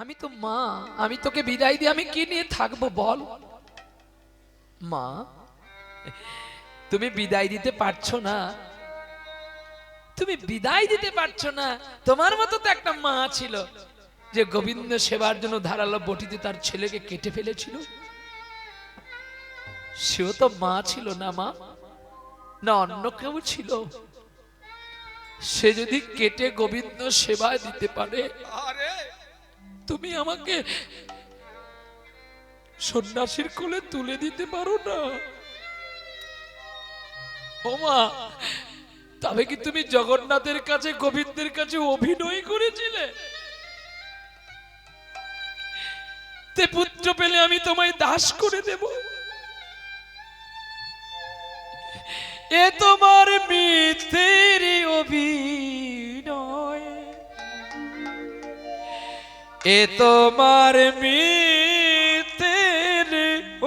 আমি তো মা, আমি তোকে বিদায় দিয়ে আমি কি নিয়ে থাকবো বল মা। তুমি বিদায় দিতে পারছো না, তুমি বিদায় দিতে পারছো না। তোমার মতো তো একটা মা ছিল যে গোবিন্দ সেবার জন্য ধারালো বটিতে তার ছেলেকে কেটে ফেলেছিল। সেও তো মা ছিল না মা, না অন্য কেউ ছিল। সে যদি কেটে গোবিন্দ সেবায় দিতে পারে, তুমি আমাকে সন্ন্যাসীর কোলে তুলে দিতে পারো না? ও মা, তবে কি তুমি জগন্নাথের কাছে গোবিন্দের কাছে অভিনয় করেছিলে? তে পুত্র পেলে আমি তোমায় দাস করে দেব, এ তোমার মিথ্যের অভিনয়, এ তোমার মিথ্যের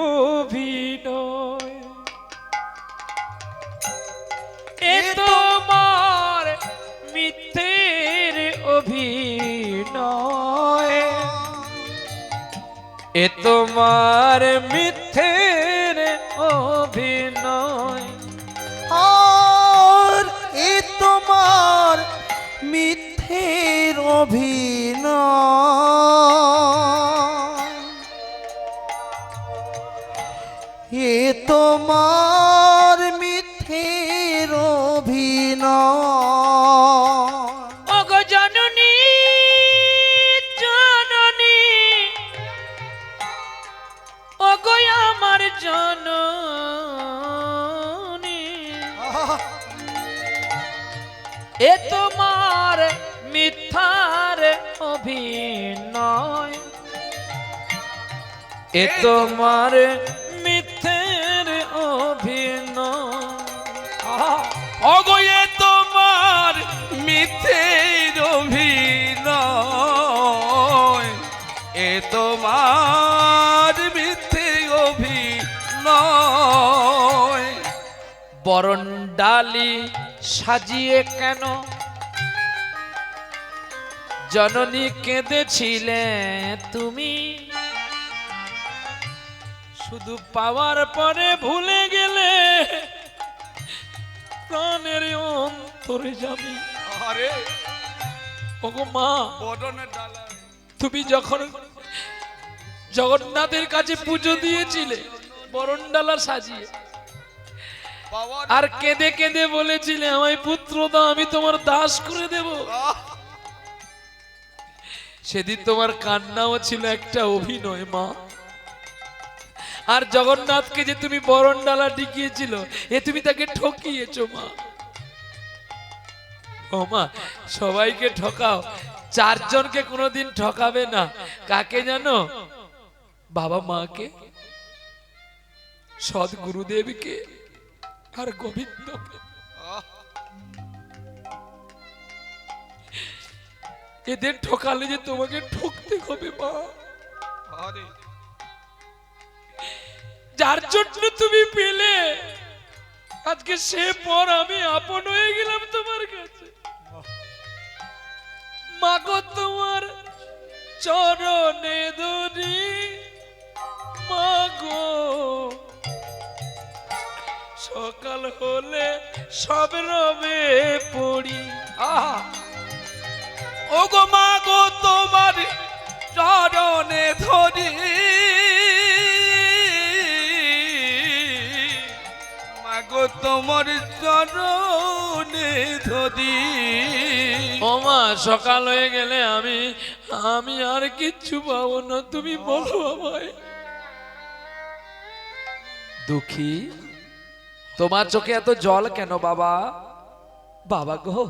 অভিনয়, এ তোমার মিথ্যের অভিনয়, এ তোমার মিথ্যের অভিনয়। আর এ তোমার মিথ্যের অভিনয়, এ তোমার মিথ্যের অভিনয়। ওগো জননী, জননী, ওগো আমার জননী, এ তোমার মিথ্যার অভিনয়, এ তোমার মিথ্যের অভিনয়। ওগো এ তোমার মিথ্যের অভিনয়, এ তোমার মিথ্যে অভিনয়। বরণ ডালি সাজিয়ে কেন জননী কেঁদেছিলে তুমি? শুধু পাওয়ার পরে ভুলে গেলে প্রাণের অন্তরে যাবি। আরে ওগো মা, তুমি যখন জগন্নাথের কাছে পুজো দিয়েছিলে বরণডালা সাজিয়ে, আর কেঁদে কেঁদে বলেছিলে আমায় পুত্র দাও, আমি তোমার দাস করে দেব, সেদিন তোমার কান্নাও ছিল একটা অভিনয় মা। আর জগন্নাথকে যে তুমি বরণডালা ডিকিয়েছিল, এ তুমি তাকে ঠকিয়েছো মা। ও মা, সবাইকে ঠকাও, চারজনকে কোনোদিন ঠকাবে না। কাকে জানো? বাবা মাকে, সৎ গুরুদেবকে, আর গোবিন্দকে। এদের ঠকালে যে তোমাকে ঠকতে হবে মা। যার জন্য তুমি পেলে, আজকে সে পর আমি আপন হয়ে গেলাম তোমার কাছে। মাগো তোমার চরণে ধরি, মাগো সকাল হলে সব রবে পড়ি। ওগো মাগো তোমার চরণে ধরি, মাগো তোমার চরণে ধরি। ও মা, সকাল হয়ে গেলে আমি আর কিচ্ছু পাবো না, তুমি বলো আমায়। দুঃখী, তোমার চোখে এত জল কেন বাবা? বাবা গো,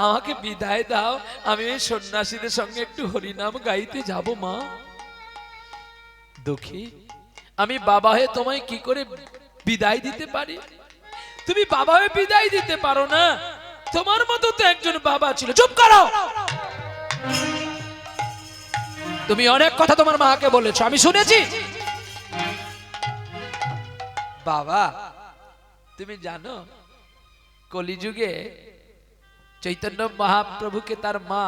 আমাকে বিদায় দাও, আমি এই সন্ন্যাসীদের সঙ্গে একটু হরিনাম গাইতে যাব মা। দুঃখী, আমি বাবা হয়ে তোমায় কি করে বিদায় দিতে পারি? তুমি বাবা হয়ে বিদায় দিতে পারো না? তোমার মতো তো একজন বাবা ছিল। চুপ করো, তুমি অনেক কথা তোমার মাকে বলেছো, আমি শুনেছি। বাবা, তুমি জানো কলিযুগে চৈতন্য মহাপ্রভুকে তার মা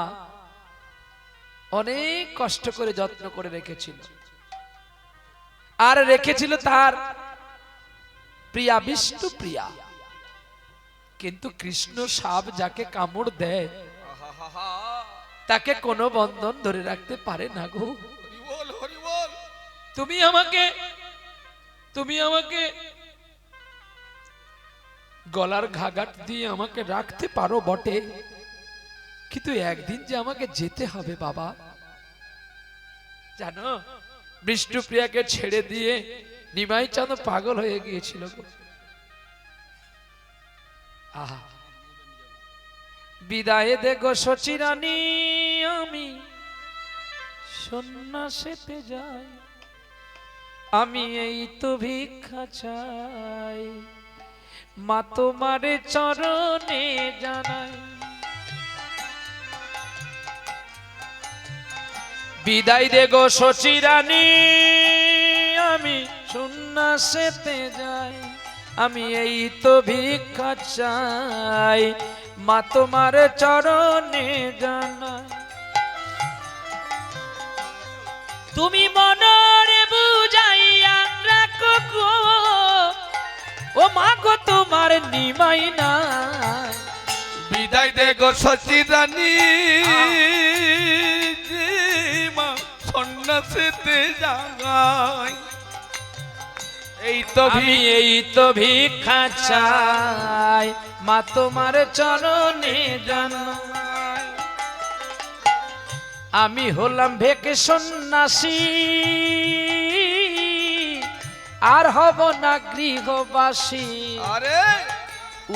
অনেক কষ্ট করে যত্ন করে রেখেছিল, আর রেখেছিল তার প্রিয়া বিষ্ণু প্রিয়া। কিন্তু কৃষ্ণ সাপ যাকে কামড় দেয় তাকে কোনো বন্ধন ধরে রাখতে পারে না গো। তুমি আমাকে গলার ঘাঘাট দিয়ে আমাকে রাখতে পারো বটে, কিন্তু একদিন যে আমাকে যেতে হবে বাবা। জানো, বিষ্ণুপ্রিয়াকে ছেড়ে দিয়ে নিমাই চাঁদ পাগল হয়ে গিয়েছিল গো। আহা, বিদায় দে গো সচিরানী, আমি সন্ন্যাসেতে যাই, আমি এই তো ভিক্ষা চাই, মা তোমারে চরণে জানাই। বিদায় দে গো সচিরানী, আমি সন্ন্যাসেতে যাই, আমি এই তো ভিক্ষা চাই, মা তোমার চরণে জানাই। তুমি মনরে বুঝাইয়া রাখো গো, ও মা গো তোমার নিমাই নাই। বিদায় দে গো সচিরানী, মা সন্ন্যাসেতে যাই, আমি এই তো ভিক্ষা চাই, মা তোমার চরণে জানাই। আমি হলাম ভেকে সন্ন্যাসী, আর হব না গৃহবাসী, আরে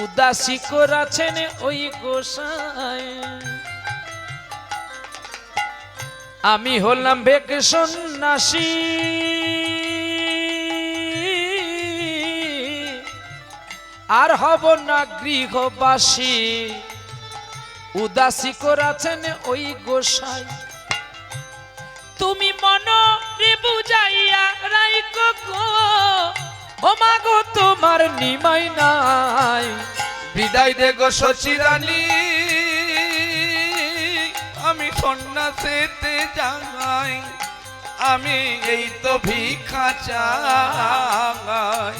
উদাসী করাছেন ওই গোসাই। আমি হলাম ভেকে সন্ন্যাসী, আর হব না গৃহবাসী, উদাসী করাছেন ওই গোসাই। তুমি মনরে বুঝাইয়া রাইখো গো, ও মা গো তোমার নিমাই নাই। বিদায় দে গো সচিরানী, আমি সন্ন্যাসেতে যাই, আমি এই তো ভিক্ষা চাই,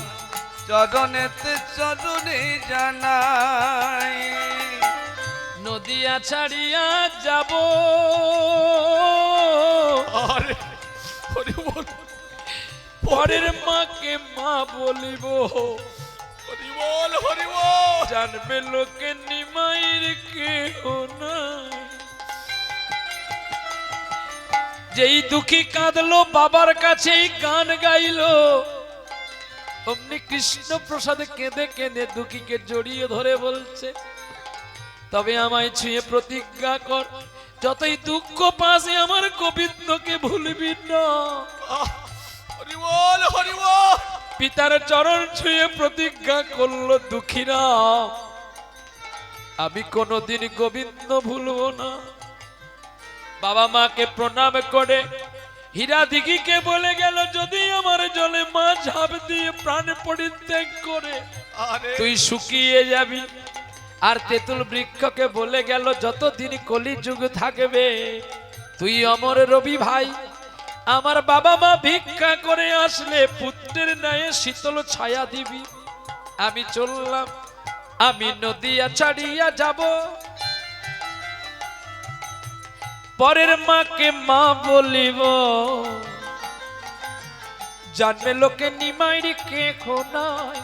চরণেতে চরণে জানাই। নদিয়া ছাড়িয়া যাব, আরে হরি বল, পরের মাকে মা বলিব, হরি বল, হরি বল। জানবে লোকে নিমাইর কেহ নাই। যেই দুঃখী কাঁদলো বাবার কাছেই গান গাইলো, অমনি কৃষ্ণ প্রসাদে কেঁদে কেঁদে দুঃখীকে জড়িয়ে ধরে বলছে, তবে আমায় ছুঁয়ে প্রতিজ্ঞা কর, যতই দুঃখ পাশে আমার গোবিন্দকে ভুলবি না। হরি বল, হরি বল। পিতার চরণ ছুঁয়ে প্রতিজ্ঞা করলো দুঃখীরা, আমি কোনোদিন গোবিন্দ ভুলবো না। বাবা মাকে প্রণাম করে হীরা দিঘিকে বলে গেল, যদি আমার জলে মা ঝাঁপ দিয়ে প্রাণ পরিত্যাগ করে তুই শুকিয়ে যাবি। আর তেঁতুল বৃক্ষকে বলে গেল, যতদিন কলিযুগ থাকবে তুই অমর রবি ভাই। আমার বাবা মা ভিক্ষা করে আসলে পুত্রের ন্যায় শীতল ছায়া দিবি। আমি চললাম, আমি নদিয়া ছাড়িয়া যাব, পরের মাকে মা বলিব, জানবে লোকে নিমাইরি কে খোনাই।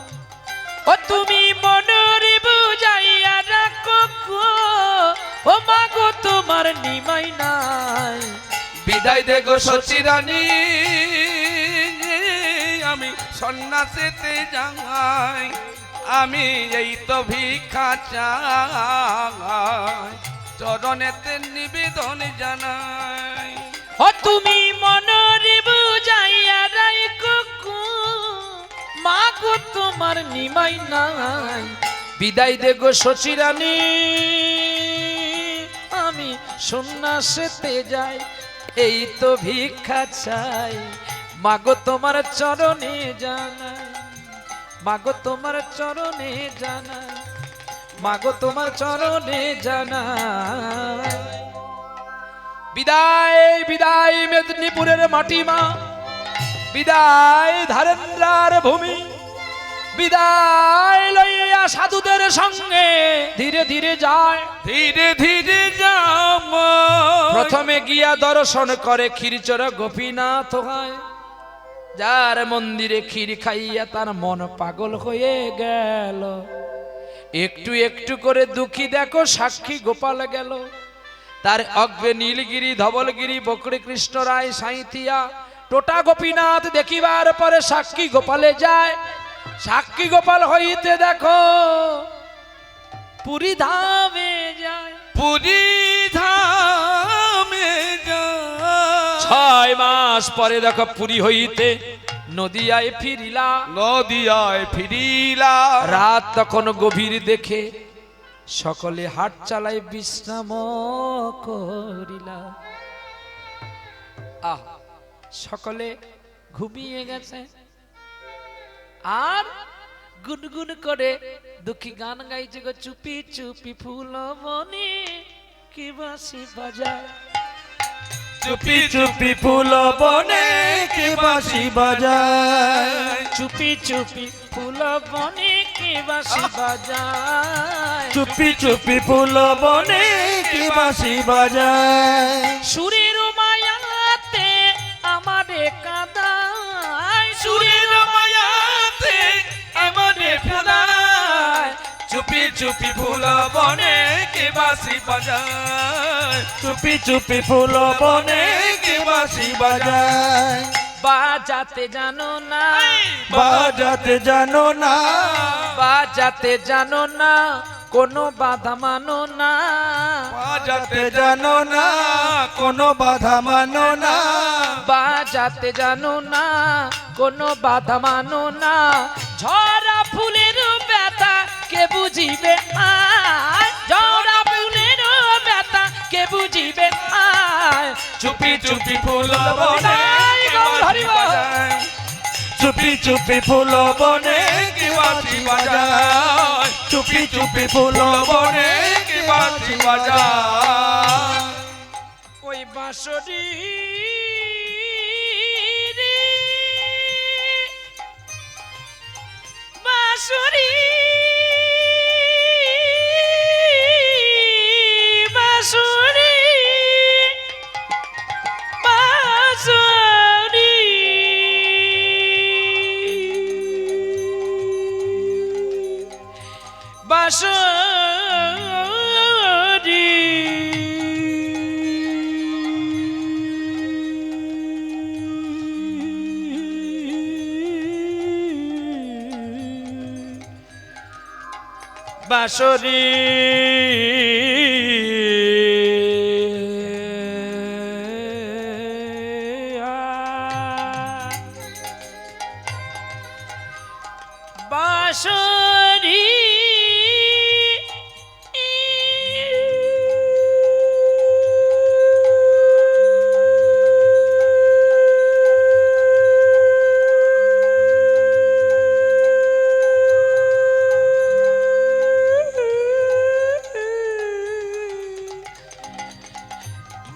ও তুমি মনরে বুঝাইয়া রাখো গো, ও মা গো তোমার নিমাই নাই। বিদায় দে গো সচিরানী, আমি সন্ন্যাসেতে যাই, আমি এই তো ভিক্ষা চাই, চরণেতে নিবেদন জানাই। ও তুমি মনরে বুঝাইয়া রাখো গো, মা গো তোমার নিমাই নাই। বিদায় দে গো সচিরানী, আমি সন্ন্যাসেতে যাই, এই তো ভিক্ষা চাই, মা গো তোমার চরণে জানাই, মা গো তোমার চরণে জানাই, মা গো তোমার চরণে জানাই। বিদায় বিদায় মেদিনীপুরের মাটিমা, বিদায় ধারেন্দ্রার ভূমি, বিদায় লইয়া সাধুদের সঙ্গে ধীরে ধীরে যায়, ধীরে ধীরে যাম। প্রথমে গিয়া দর্শন করে ক্ষীরচর গোপীনাথ হয়, যার মন্দিরে ক্ষীর খাইয়া তার মন পাগল হয়ে গেল। একটু একটু করে দুঃখী দেখো সাক্ষী গোপাল গেল, তার অগ্রে নীলগিরি ধবলগিরি বকরি কৃষ্ণ রায় সাঁইথিয়া টোটা গোপীনাথ দেখিবার পরে সাক্ষী গোপালে যায়। সাক্ষী গোপাল হইতে দেখো পুরী ধামে যায়, পুরী ধামে যাই। 6 মাস পরে দেখো পুরী হইতে নদিয়ায় ফিরিলা, নদিয়ায় ফিরিলা। রাত তখন গভীর দেখে সকলে হাট চালায় বিশ্রাম করিলা। আহ, সকলে ঘুমিয়ে গেছে, আর গুনগুন করে দুঃখী গান গাইছে গো, চুপি চুপি ফুল বনে কি বাঁশি বাজায়, চুপি চুপি ফুল বনে কে বাঁশি বাজায়। চুপি চুপি ফুল বনে কি বাঁশি বাজায়, চুপি চুপি ফুল বনে কে বাঁশি বাজায়। সুরের মায়াতে আমারে কাঁদায়, সুরের মায়াতে আমারে ফেরায়। চুপি চুপি ফুল বনে কে বাঁশি বাজায়। চুপি চুপি ফুল বনে কে বাঁশি বাজায়। বাজাতে জানো না, বাজাতে জানো না, বাজাতে জানো না, কোনো বাধা মানো না, বাজাতে জানো না, কোনো বাধা মানো না। বাজাতে জানো না, কোনো বাধা মানো না, ঝরা ফুলের ব্যথা কে বুঝিবে আয়, ঝরা ফুলের ব্যথা কে বুঝিবে আয়, চুপি চুপি ফুল বনে কে বাঁশি বাজায়। চুপি চুপি ফুল বনে কে বাঁশি বাজায়। চুপি চুপি ফুল বনে কে বাঁশি বাজায়। ওই বাঁশরি বাঁশরি বাঁশরি বাঁশরি বাঁশরি বাঁশরি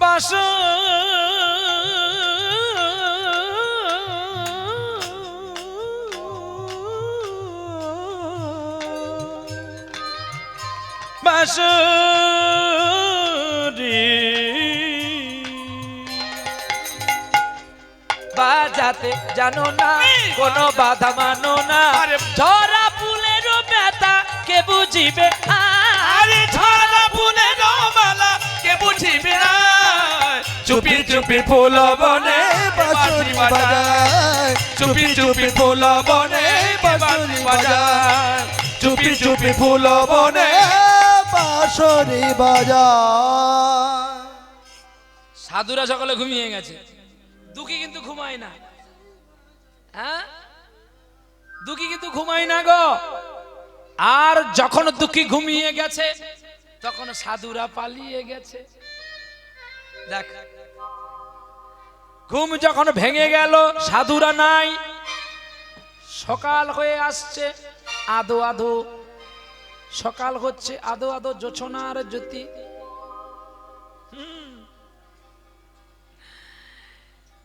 বাঁশরি বাঁশরি বাজাতে জানো না, কোনো বাধা মানো না, ঝরা ফুলের ব্যথা কে বুঝিবে আরে ঝরা ফুলের মালা কে বুঝিবে না। চুপি চুপি ফুল বনে বাঁশি বাজায়। চুপি চুপি ফুল বনে বাঁশি বাজায়। চুপি চুপি ফুল বনে বাঁশি বাজায়। সাধুরা সকলে ঘুমিয়ে গেছে, দুঃখী কিন্তু ঘুমায় না। হ্যাঁ, দুঃখী কিন্তু ঘুমায় না গো। আর যখন দুঃখী ঘুমিয়ে গেছে তখন সাধুরা পালিয়ে গেছে। দেখ, ঘুম যখন ভেঙে গেল সাধুরা নাই, সকাল হয়ে আসছে, আধো আধো সকাল হচ্ছে, আধো আধো জোছনার জ্যোতি।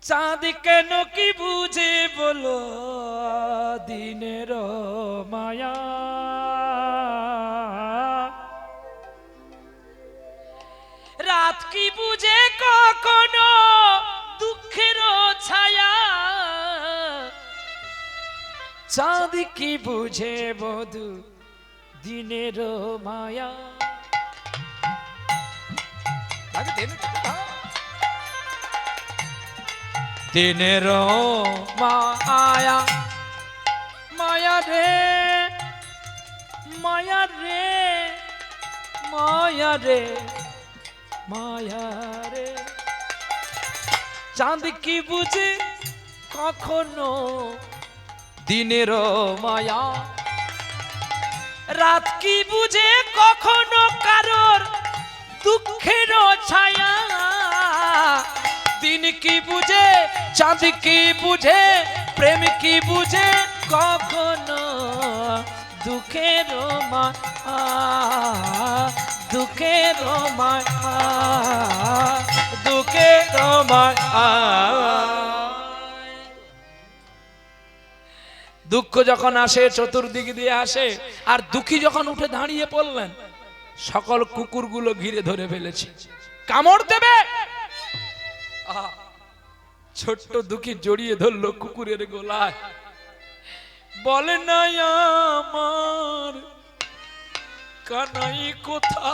চাঁদ কেন কি বুঝে বলো দিনের মায়া, রাত কি বুঝে কখনো দুঃখের ছায়া, চাঁদ কি বুঝে বধু দিনের মায়া। দিনের মায়া মায়া রে মায়া রে মায়া রে মায়া রে, চাঁদ কি বুঝে কখনো দিনের মায়া, রাত কি বুঝে কখনো কারোর দুঃখের ছায়া, দিন কি বুঝে চাঁদ কি বুঝে প্রেম কি বুঝে কখনো দুঃখের মায়া, দুঃখের মায়া, দুঃখের মায়া। দুঃখ যখন আসে চতুর্দিক দিয়ে আসে, আর দুঃখী যখন উঠে দাঁড়িয়ে পড়লেন, সকল কুকুরগুলো ঘিরে ধরে ফেলেছে, কামড় দেবে। ছোট্ট দুঃখী জড়িয়ে ধরলো কুকুরের গলায়, বলে নাই আমার কানাই কোথা,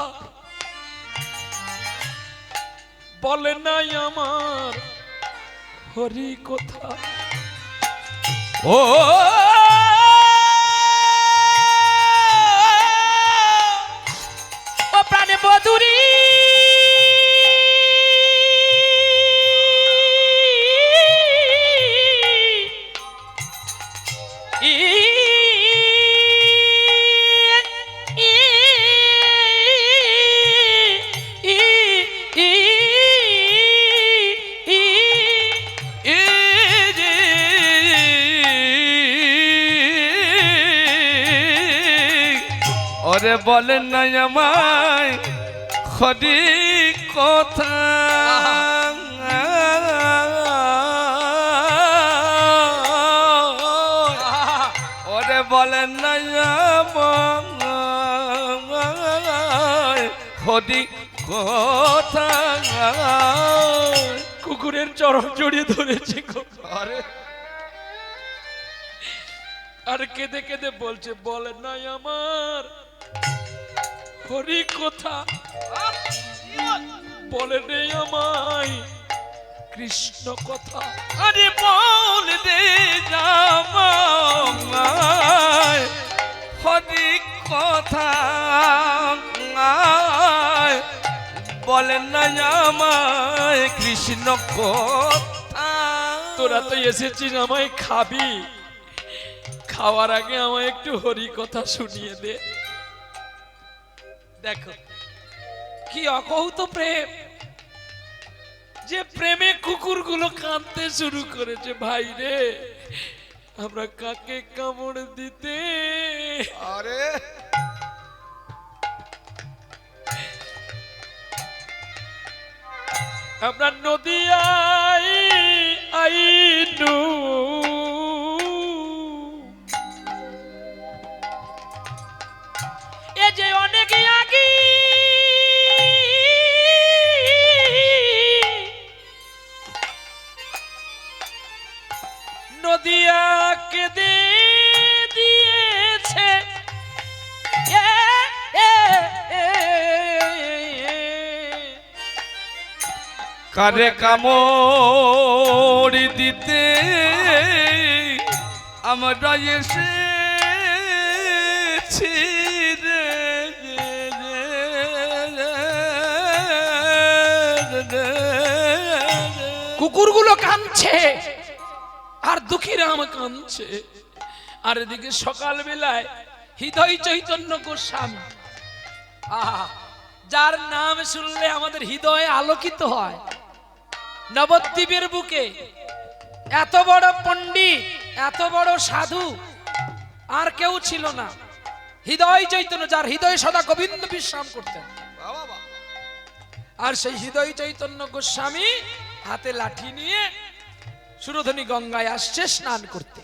বলে নাই আমার হরি কোথা। ও প্রাণে বধুরী ওরে বলেন না আমায় খদি কথা, ওরে বলেন না আমায় খদি কথা। কুকুরের চরম জড়িয়ে ধরেছে আরে আর কেঁদে কেঁদে বলছে, বলে নাই আমার হরি কোথা, বলে নেই আমায় কৃষ্ণ কথা। আরে বল দে আমায় হরি কথা, বলেন না আমায় কৃষ্ণ কথা। তোরা তো এসেছিস আমায় খাবি, খাওয়ার আগে আমায় একটু হরি কথা শুনিয়ে দে। দেখো কি অকৌত প্রেম, যে প্রেমে কুকুরগুলো কাঁদতে শুরু করেছে। ভাই রে, আমরা কাকে কামড় দিতে, আরে আমরা নদিয়ায় আইনু, এ যে অনেক আগে নদিয়া কেঁদে দিয়েছে, কারে কামড় দিতে আমরা এসেছি রে। কুকুরগুলো কাঁদছে আর দুঃখীরাম কাঁদছে, আর এদিকে সকাল বেলায় হৃদয় চৈতন্য গোস্বামী, আহা, যার নাম শুনলে আমাদের হৃদয় আলোকিত হয়। নবদ্বীপের বুকে এত বড় পণ্ডিত, এত বড় সাধু আর কেউ ছিল না। হৃদয় চৈতন্য, যার হৃদয় সদা গোবিন্দ বিশ্রাম করতেন। আর সেই হৃদয় চৈতন্য গোস্বামী হাতে লাঠি নিয়ে সুরধনী গঙ্গায় আসছে স্নান করতে।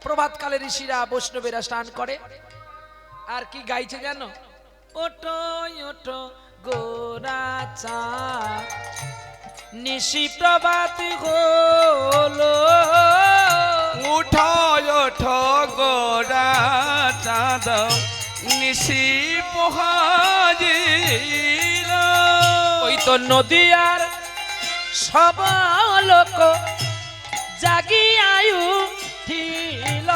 প্রভাতকালে ঋষিরা বৈষ্ণবেরা স্নান করে, আর কি গাইছে জানো? ওঠো ওঠো গোরা চাঁদ, নিশি প্রভাত হলো। উঠো ওঠো গোরা চাঁদ, নিশি পোহাজিল। ওই তো নদীয়ার সব লোক জাগিয়ায়ু ঠিল।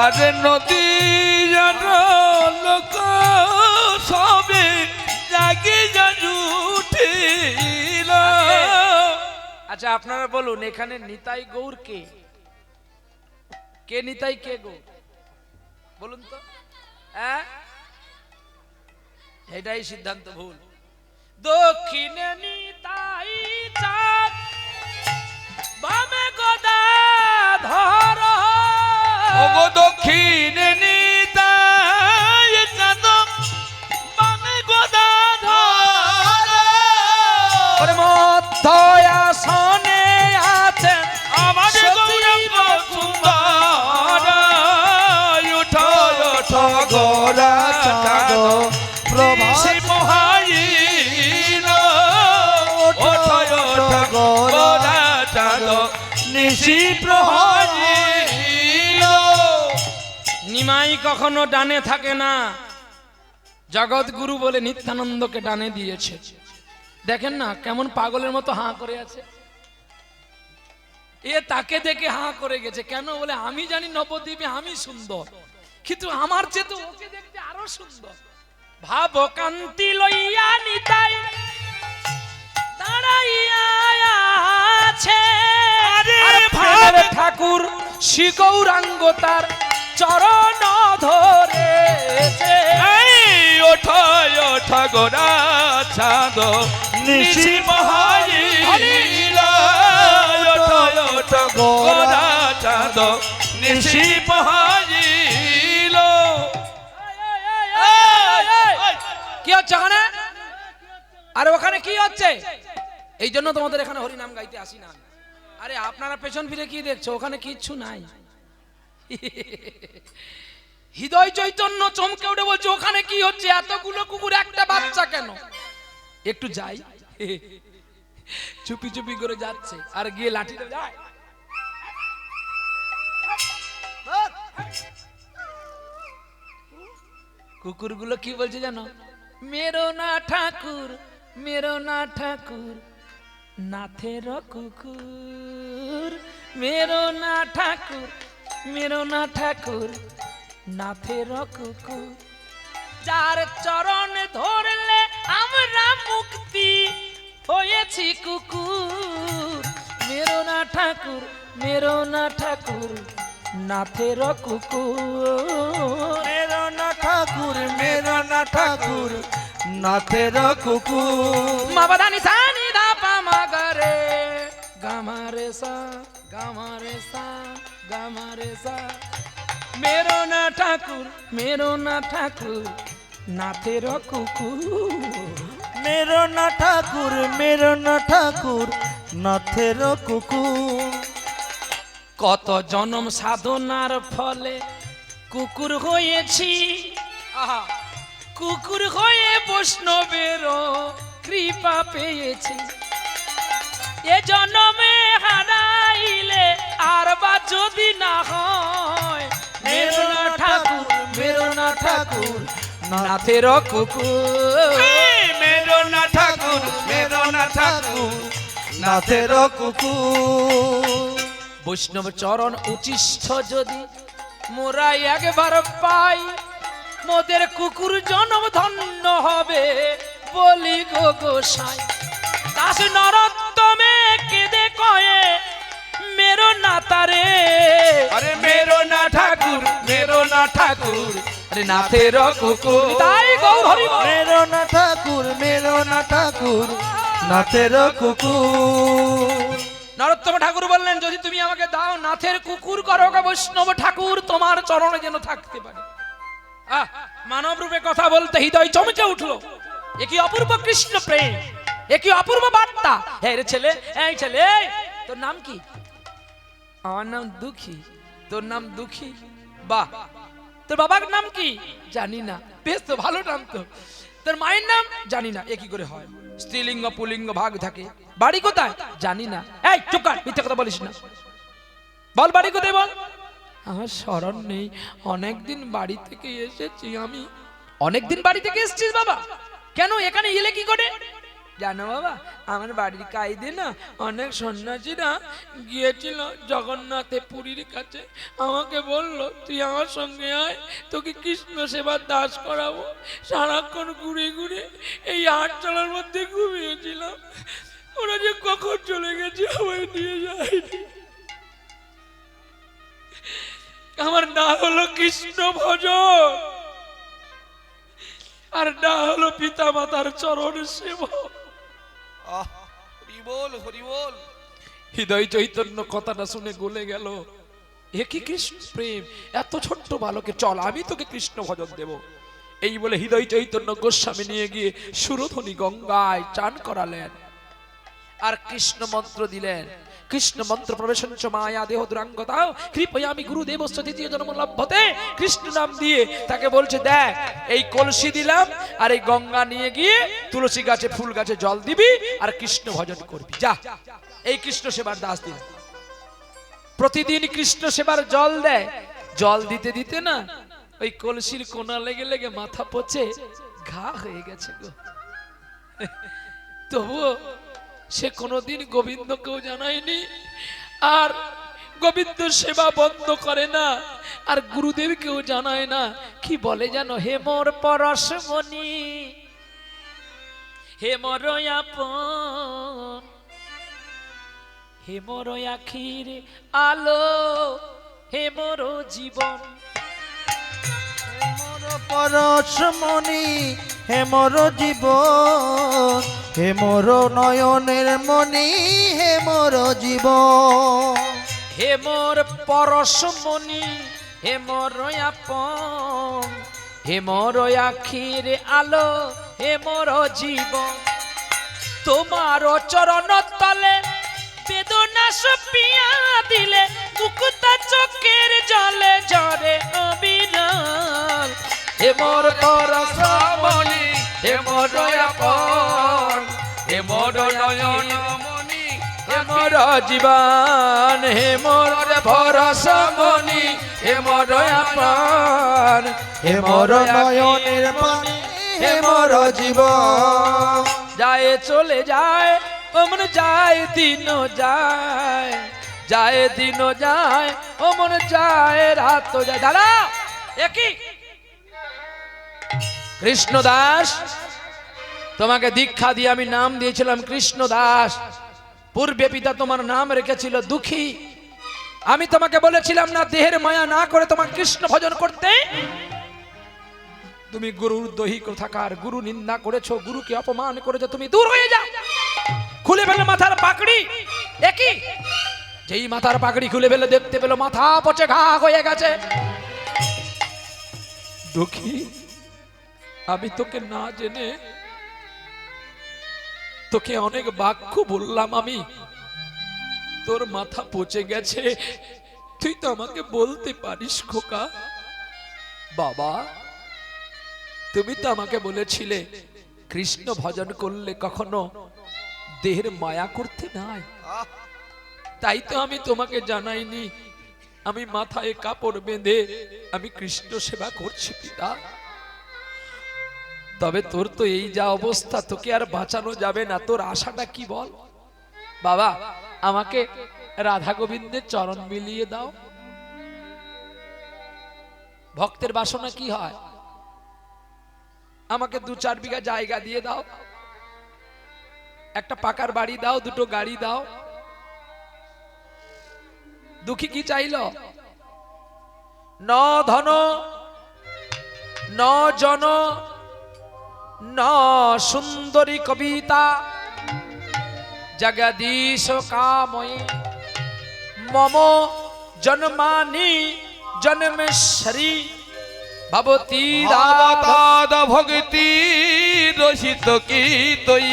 আর নদীর লোক সবে জাগি উঠিল। আচ্ছা আপনারা বলুন, এখানে নিতাই গৌর কে? কে নিতাই, কে গৌর? বলুন তো। হ্যাঁ, এটাই সিদ্ধান্ত ভুল। দক্ষিণে নিতাই চাঁদ, বামে গদাধর। ওগো দক্ষিণে নিতাই চাঁদ, বামে গদাধর। ওরে মধ্য আসনে আছেন আমাদের গৌরাঙ্গ সুন্দর। উঠো ওঠো গোরা চাঁদ, নিশি পোহাইল। ওঠো ওঠো গোরা চাঁদ, নিশি প্রহাইল। নিমাই কখনো ডানে থাকে না, জগৎ গুরু বলে নিত্যানন্দকে ডানে দিয়েছে। দেখেন না কেমন পাগলের মতো হাঁ করে আছে। এ তাকে দেখে হাঁ করে গেছে কেন? বলে আমি জানি নবদ্বীপে আমি সুন্দর, কিন্তু আমার চেয়ে তো ওকে দেখতে আরো সুন্দর। ভাব কান্তি লইয়া নিতাই দাঁড়াইয়া আছে। আর প্রেমের ঠাকুর শ্রী গৌরাঙ্গ তার চরণ ধরেছে। ওঠো ওঠো গোরা চাঁদ, নিশি পোহাইল। ওঠো ওঠো গোরা চাঁদ, নিশি পোহাইল। কি হচ্ছে ওখানে? আরে ওখানে কি হচ্ছে? এই জন্য তোমাদের এখানে হরিনাম গাইতে আসি না। আরে আপনারা পেছন ফিরে কি দেখছো? ওখানে কিচ্ছু নাই। হৃদয় চৈতন্য চমকে উঠে বলছে ওখানে কি হচ্ছে? এতগুলো কুকুর, একটা বাচ্চা কেন? একটু যাই। চুপি চুপি করে যাচ্ছে, আর গিয়ে লাঠিটা যায়। কুকুরগুলো কি বলছে জানো? মেরো না ঠাকুর, মেরো না ঠাকুর, নাথের কুকুর। মেরো না ঠাকুর, মেরো না ঠাকুর, নাথের কুকুর। যার চরণ ধরলে আমরা মুক্তি হয়েছি কুকুর। মেরো না ঠাকুর, মেরো না ঠাকুর, নাথের কুকুর। মেরো না ঠাকুর, মেরো না ঠাকুর, নাথের কুকুর। মাবাদানি সানি দা পামাগারে গামারে সা, গামারে সা, গামারে সা। মেরো না ঠাকুর, মেরো না ঠাকুর, নাথের কুকুর। মেরো না ঠাকুর, মেরো না ঠাকুর, নাথের কুকুর। কত জনম সাধনার ফলে কুকুর হয়েছি। আহা, কুকুর হয়ে বৈষ্ণবের কৃপা পেয়েছি। এ জন্মে হারাইলে আর বা যদি না হয়, মেরো না ঠাকুর, মেরো না ঠাকুর, নাথের কুকুর। মেরো না ঠাকুর, মেরো না ঠাকুর, নাথের কুকুর। বৈষ্ণব চরণ উচিষ্ঠ যদি মোরা একবার পাই, মোদের কুকুর জনম ধন্য হবে বলি গো গোসাই। দাস নরোত্তমে কেঁদে কয়ে মেরো না তারে। আরে মেরো না ঠাকুর, মেরো না ঠাকুর, আরে নাথের কুকুর। তাই গৌর হরি বল। মেরো না ঠাকুর, মেরো না ঠাকুর, নাথের কুকুর। নরোত্তম ঠাকুর বললেন যদি তুমি আমাকে দাও নাথের কুকুর করো গো বৈষ্ণব ঠাকুর, তোমার চরণে যেন থাকতে পারে। মানব রূপে কথা বলতে হৃদয় চমকে উঠলো। এ কি অপূর্ব কৃষ্ণ প্রেম, এ কি অপূর্ব বার্তা। হে রে ছেলে, এই ছেলে, তোর নাম কি? আমার নাম দুঃখী, তোর নাম দুঃখী? বাহ, তোর বাবার নাম কি? জানি না। বেশ তো, ভালো নাম তো। তোর মায়ের নাম? জানি না। এ কি করে হয়? স্ত্রীলিঙ্গ পুলিঙ্গ ভাগ থাকে। বাড়ি কোথায়? জানি না। এই চুপ কর, মিথ্যা কথা বলিস না। বল বাড়ি কোথায় বল। আমার স্মরণ নেই, অনেকদিন বাড়ি থেকে এসেছি আমি। অনেকদিন বাড়ি থেকে এসেছিস বাবা? কেন এখানে এলে কি করে? জানো বাবা, আমার বাড়ির কাইদে না অনেক সন্ন্যাসীরা গিয়েছিল জগন্নাথে পুরীর কাছে। আমাকে বলল তুই আমার সঙ্গে আয়, তোকে কৃষ্ণ সেবার দাস করাবো। সারাক্ষণ ঘুরে ঘুরে এই আটচালার মধ্যে ঘুমিয়েছিলাম। ওরা যে কখন চলে গেছে আমায় নিয়ে যায়নি। আমার না হলো কৃষ্ণ ভজন, আর না হলো পিতা মাতার চরণ সেবক। হরি বল, হরি বল। হৃদয় চৈতন্য কথাটা শুনে গলে গেল। এ কি কৃষ্ণ প্রেম! এত ছোট্ট বালকে, চল আমি তোকে কৃষ্ণ ভজন দেব। এই বলে হৃদয় চৈতন্য গোস্বামী নিয়ে গিয়ে সুরধনী গঙ্গায় চান করালেন আর কৃষ্ণ মন্ত্র দিলেন। কৃষ্ণ মন্ত্র প্রবেশঞ্চ মায়া দেহ দুরাঙ্গতাও কৃপয়ামি গুরুদেবস্য দ্বিতীয় জন্ম লভ্যতে। কৃষ্ণ নাম দিয়ে তাকে বলছে দেখ এই কলসি দিলাম, আর এই গঙ্গা নিয়ে গিয়ে তুলসী গাছে ফুল গাছে জল দিবি আর কৃষ্ণ ভজন করবি। যা, এই কৃষ্ণ সেবার দাস দিল। প্রতিদিন কৃষ্ণ সেবার জল দেয়। জল দিতে দিতে না ওই কলসির কোনা লেগে লেগে মাথা পচে ঘা হয়ে গেছে গো। তবুও সে কোনোদিন গোবিন্দকেও জানায়নি, আর গোবিন্দ সেবা বন্ধ করে না, আর গুরুদেবকেও জানায় না। কি বলে জানো? হে মোর পরশমণি, হে মোর আপন, হে মোর আখির আলো, হে মোর জীবন। হে মোর পরশমণি, হে মোর জীবন, হে মোর নয়নের মণি, হে মোর জীবন। হে মোর পরশমণি, হে মোর আপন, হে মোর আখির আলো, হে মোর জীবন। তোমার চরণ তলে বেদনা সপিয়া দিলে মুক্তা চোখের জলে ঝরে অবিরল। হে মোর পরশমণি, হে মোর আপন, হে মোর নয়ন মণি, হে মোর জীবন। হে মোর পরশমণি, হে মোর আপন, হে মোর নয়নের মণি, হে মোর জীবন। যায় চলে যায় অমন যায় দিন যায়, যায় দিন যায় অমন যায় রাত যায়। দাদা একই কৃষ্ণ দাস, তোমাকে দীক্ষা দিয়ে আমি নাম দিয়েছিলাম কৃষ্ণ দাস। পূর্বে পিতা তোমার নাম রেখেছিল দুঃখী। আমি তোমাকে বলেছিলাম না দেহের মায়া না করে তোমার কৃষ্ণ ভজন করতে? তুমি গুরুর দৈহিক থাকার গুরু নিন্দা করেছো, গুরুকে অপমান করেছো। তুমি দূর হয়ে যাও। খুলে ফেলে মাথার পাগড়ি। একই যেই মাথার পাগড়ি খুলে ফেলে দেখতে পেল মাথা পচে ঘা হয়ে গেছে। দুঃখী, আমি তোকে না জেনে তোকে অনেক বাক্য বললাম। আমি তোর মাথা পচে গেছে, তুই তো আমাকে বলতে পারিস খোকা। বাবা, তুমি তো আমাকে বলেছিলে কৃষ্ণ ভজন করলে কখনো দেহের মায়া করতে নাই। তাই তো আমি তোমাকে জানাইনি। আমি মাথায় কাপড় বেঁধে আমি কৃষ্ণ সেবা করছি পিতা। তবে তোর তো এই যা অবস্থা, তোকে আর বাঁচানো যাবে না। তোর আশাটা কি বল? বাবা, আমাকে রাধা গোবিন্দের চরণ মিলিয়ে দাও। ভক্তের বাসনা কি হয়? আমাকে 2-4 বিঘা জায়গা দিয়ে দাও, একটা পাকার বাড়ি দাও, 2টো গাড়ি দাও। দুঃখী কি চাইল? ন ধন, ন জন, ন সুন্দরী কবিতা, জগদীশ কাময়ে মম জন্মানি জন্মেশ্বরী ভবতী দাদ ভক্তি রসিত কি তৈ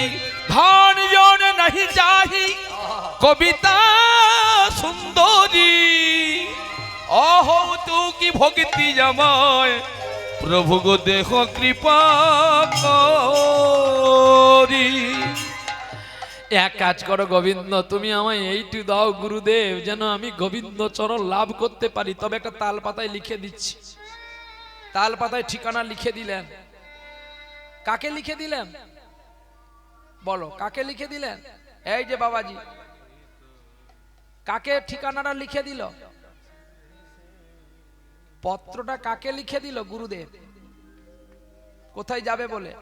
ধন জন নাহি চাহি কবিতা সুন্দরী। অহো তু কি ভক্তি জামায় প্রভু গো দেহ কৃপা করি। এক কাজ করো গোবিন্দ, তুমি আমায় এইটু দাও গুরুদেব, যেন আমি গোবিন্দ চরণ লাভ করতে পারি। তবে একটা তাল পাতায় লিখে দিচ্ছি। তাল পাতায় ঠিকানা লিখে দিলেন। কাকে লিখে দিলেন বলো, কাকে লিখে দিলেন? এই যে বাবাজি, কাকে ঠিকানাটা লিখে দিল? পত্রটা কাকে লিখে দিল? গুরুদেব। কোথায় যাবে বলে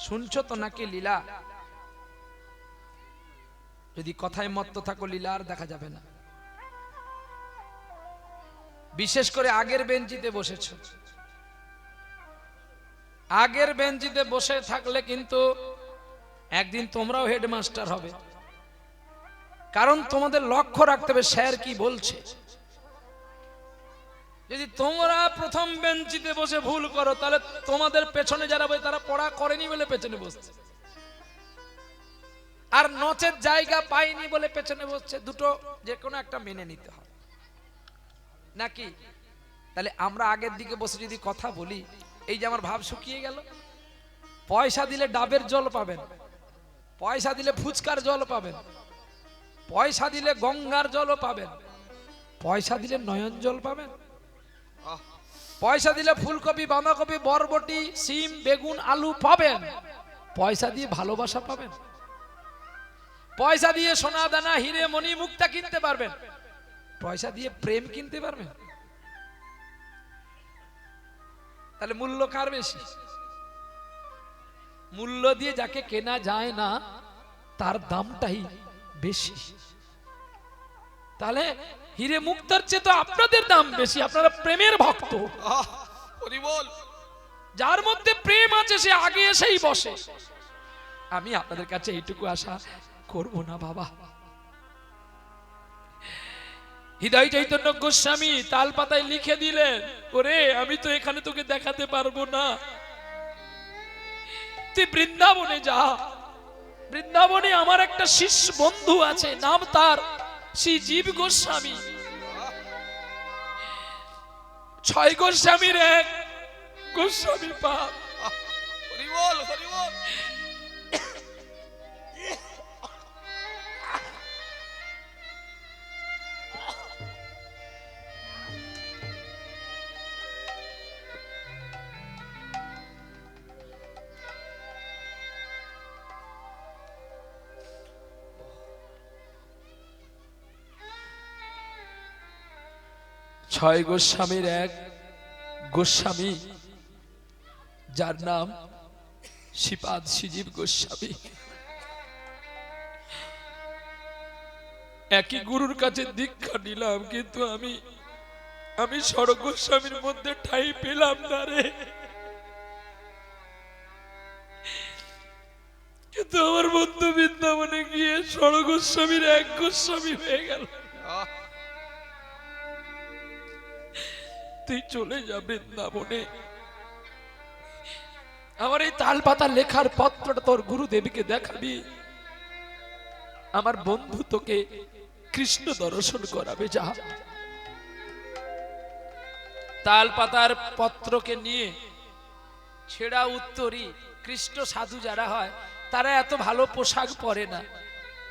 শুনছো তো নাকি লীলা? যদি কথায় মত্ত থাকো লীলা আর দেখা যাবে না। বিশেষ করে আগের বেঞ্চিতে বসেছ, আগের বেঞ্চিতে বসে থাকলে কিন্তু একদিন তোমরাও হেডমাস্টার হবে। কারণ তোমাদের লক্ষ্য রাখতে হবে স্যার কি বলছে। যদি তোমরা প্রথম বেঞ্চিতে বসে ভুল করো, তাহলে তোমাদের পেছনে যারা বসে তারা পড়া করেনি বলে পেছনে বসছে, আর নচের জায়গা পাইনি বলে পেছনে বসছে। দুটো যে কোনো একটা মেনে নিতে হবে নাকি? তাহলে আমরা আগের দিকে বসে যদি কথা বলি, এই যে আমার ভাব শুকিয়ে গেল। পয়সা দিলে ডাবের জল পাবেন, পয়সা দিলে ফুচকার জল পাবেন, পয়সা দিলে গঙ্গার জলও পাবেন, পয়সা দিলে নয়ন জল পাবেন, পয়সা দিলে ফুলকপি বাঁধাকপি বরবটি সিম বেগুন আলু পাবেন, পয়সা দিয়ে ভালোবাসা পাবেন, পয়সা দিয়ে সোনা দানা হিরে মণি মুক্তা কিনতে পারবেন, পয়সা দিয়ে প্রেম কিনতে পারবেন। তাহলে মূল্য কার বেশি? মূল্য দিয়ে যাকে কেনা যায় না তার দামটাই বেশি। তাহলে হিরে মুক্তার চেয়ে তো আপনাদের দাম বেশি। আপনারা প্রেমের ভক্ত। যার মধ্যে প্রেম আছে সে আগে এসেই বসে। আমি আপনাদের কাছে এইটুকু আশা করব না বাবা। হৃদয় চৈতন্য গোস্বামী তাল পাতায় লিখে দিলেন, ওরে আমি তো এখানে তোকে দেখাতে পারবো না, তুই বৃন্দাবনে যা। বৃন্দাবনে আমার একটা শিষ্য বন্ধু আছে, নাম তার শ্রী জীব গোস্বামী। 6 গোস্বামীর এক গোস্বামী পাপ। হরি বল হরি বল। ছয় গোস্বামীর এক গোস্বামী, যার নাম শ্রীপাদ শ্রীজীব গোস্বামী। একই গুরুর কাছে দীক্ষা নিলাম, কিন্তু আমি ষড় গোস্বামীর মধ্যে ঠাঁই পেলাম না রে। কিন্তু আমার বন্ধু বৃন্দাবনে গিয়ে ষড় গোস্বামীর এক গোস্বামী হয়ে গেল। তুই চলে যা বৃন্দাবনে, আমার এই তাল পাতা লেখার পত্রটা তোর গুরুদেবীকে দেখাবি, আমার বন্ধু তোকে কৃষ্ণ দর্শন করাবে। যা। তাল পাতার পত্রকে নিয়ে ছেঁড়া উত্তরী কৃষ্ণ সাধু যারা হয় তারা এত ভালো পোশাক পরে না,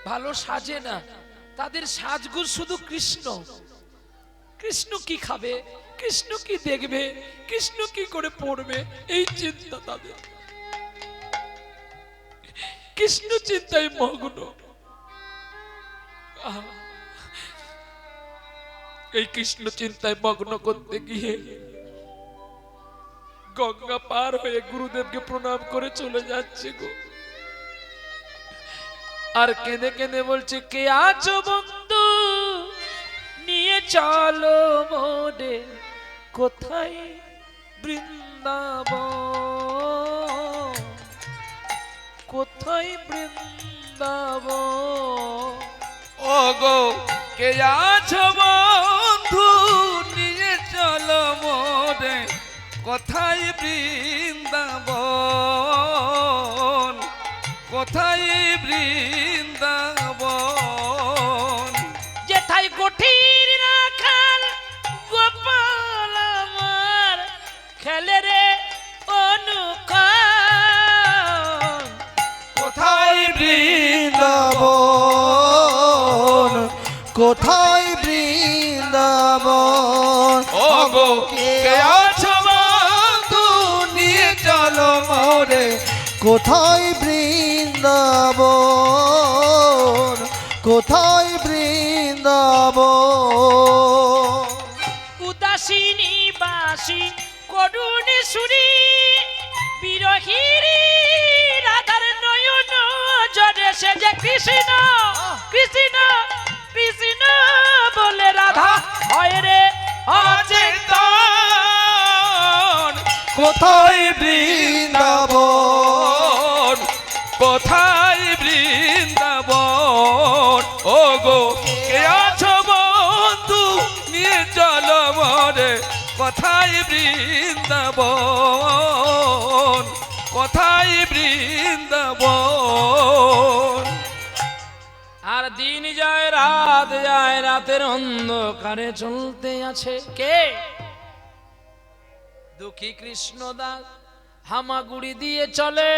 ভালো সাজে না। তাদের সাজগুজ শুধু কৃষ্ণ। কৃষ্ণ কি খাবে, কৃষ্ণ কি দেখবে, কৃষ্ণ কি করে পড়বে, এই চিন্তা তাদের। কৃষ্ণ চিন্তায় মগ্ন। এই কৃষ্ণ চিন্তায় মগ্ন করতে গিয়ে গঙ্গা পার হয়ে গুরুদেবকে প্রণাম করে চলে যাচ্ছে গো। আর কেঁদে কেঁদে বলছে, কে আছো বন্ধু নিয়ে চলো মোরে, কোথায় বৃন্দাবন, কোথায় বৃন্দাবন। ও গো কে আছো বন্ধু নিয়ে চলো মোরে, কোথায় বৃন্দাবন, কোথায় বৃন্দাবন। যেথায় কঠির রাখাল কোথায় বৃন্দাবন ও গো কে আছো বন্ধু নিয়ে চলো মোরে কোথায় বৃন্দাবন কোথায় বৃন্দাবন উদাসিনী বাসী করুণী সুরী বিরহিনী রাধার নয়ন জরে সে যে কৃষ্ণ কৃষ্ণ কৃষ্ণ বলে রাধা হয় রে অচেতন কোথায় বৃন্দাবন কোথায় বৃন্দাবন ও গো কে আছো বন্ধু নিয়ে চলো মোরে কোথায় বৃন্দাবন কোথায় বৃন্দাবন আর দিন যায় রাতের অন্ধকারে চলতে আছে কে দুঃখী কৃষ্ণদাস হামাগুড়ি দিয়ে চলে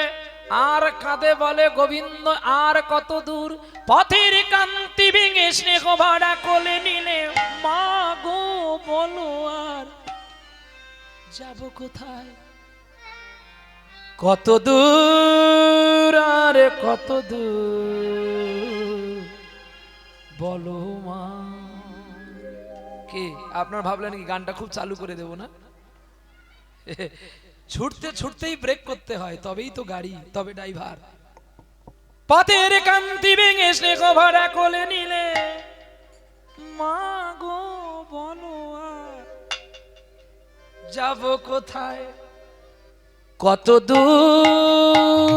আর কাঁদে বলে গোবিন্দ আর কত দূর পথের কান্তি ভেঙে স্নেহ ভরা কোলে নিলে মা গো বলো আর যাব কোথায় কত দূর আর কত দূর বলো মা কে আপনার ভাবলেন কি গানটা খুব চালু করে দেব না ছুটতে ছুটতেই ব্রেক করতে হয় তবেই তো গাড়ি তবে ড্রাইভার পথের কান্তি ভেঙে স্নেহ ভরা কোলে নিলে মা গো বলো আর যাব কোথায় কত দূর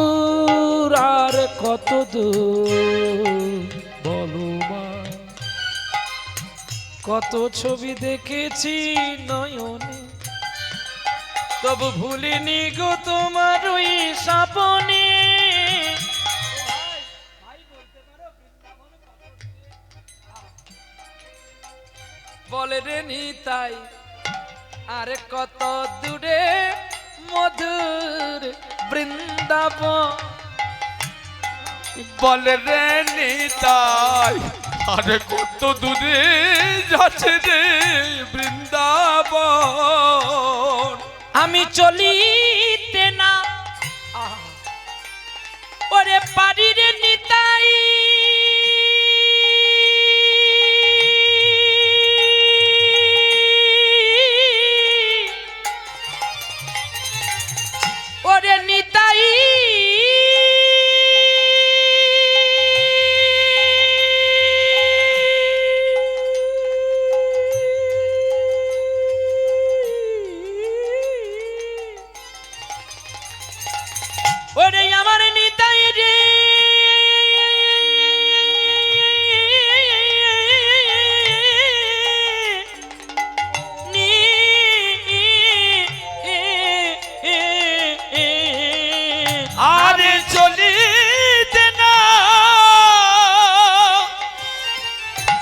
আর কত দূর বলো মা কত ছবি দেখেছি নয়নে তবু ভুলিনি গো তোমার ওই স্বপ্নে বলে রে নিতাই আর কত দূরে মধুর বৃন্দাবন বলে রে নিতাই আরে কত দূরে যাচ্ছে রে বৃন্দাবন আমি চলিতে না ওরে পারি রে নিতাই ওরে নিতাই ওরে আমার নিতাই রে আরে চলিতে না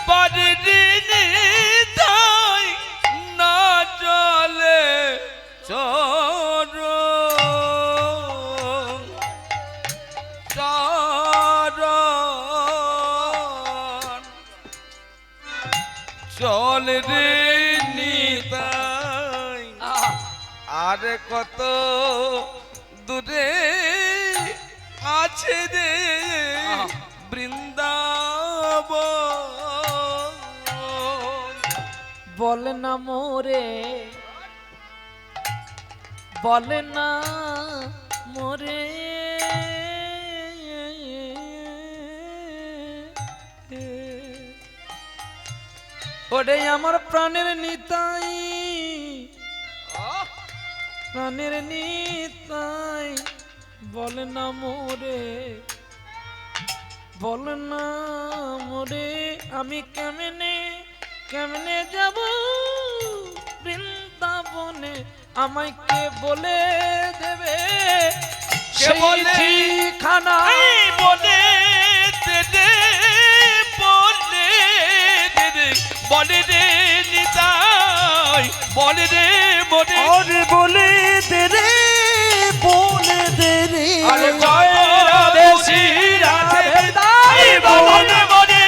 পারি রে নিতাই না চলে চর চল রে নিতাই আর কত দূরে আছে রে বৃন্দাবন বলে না মোরে বলে না মোরে ওরে আমার প্রাণের নিতাই প্রাণের নিতাই বলে না মোরে বলে না মোরে আমি কেমনে কেমনে যাব বৃন্দাবনে আমায় কে বলে দেবে কে বলে? ঠিকানা বলে দে দে বলে দে দে বলে রে নিতাই বলে রে বলে আরে বলে দে রে বলে দে রে আরে জয় রাধে শ্রী রাধে তাই বলে বলে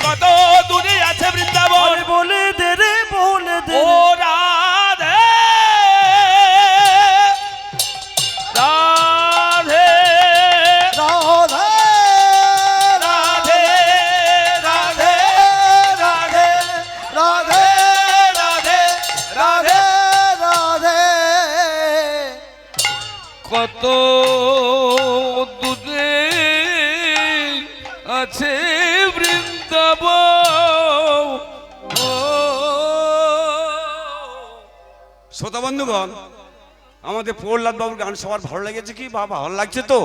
কত কত দূরে আছে বৃন্দাবন। ও শ্রোতা বন্ধুগণ, আমাদের প্রহ্লাদ বাবুর গান সবার ভালো লেগেছে কি? বা ভালো লাগছে তো?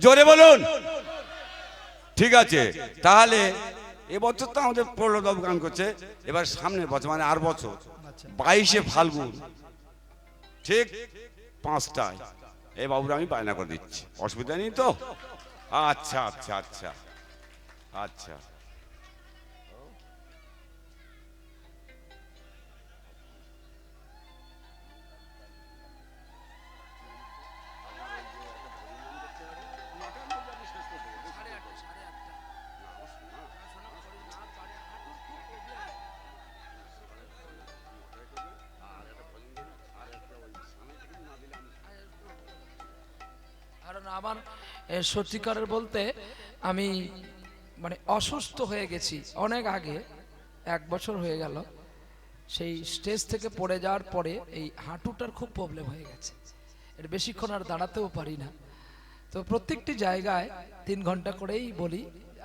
জোরে বলুন। ঠিক আছে, তাহলে এবছর তো আমাদের প্রহ্লাদ বাবু গান করছে, এবার সামনের বছর মানে আর বছর 22শে ফাল্গুন ঠিক 5টায় এই বাবুর আমি বায়না করে দিচ্ছি, অসুবিধা নেই তো? আচ্ছা আচ্ছা আচ্ছা আচ্ছা। কারণ আমার সত্যিকারের বলতে আমি মানে অসুস্থ হয়ে গেছি অনেক আগে, 1 বছর হয়ে গেল। সেই স্টেজ থেকে পড়ে যাওয়ার পরে এই হাঁটুটার খুব প্রবলেম হয়ে গেছে, এর বেশিক্ষণ আর দাঁড়াতেও পারি না। তো প্রত্যেকটি জায়গায় 3 ঘন্টা করেই বলি,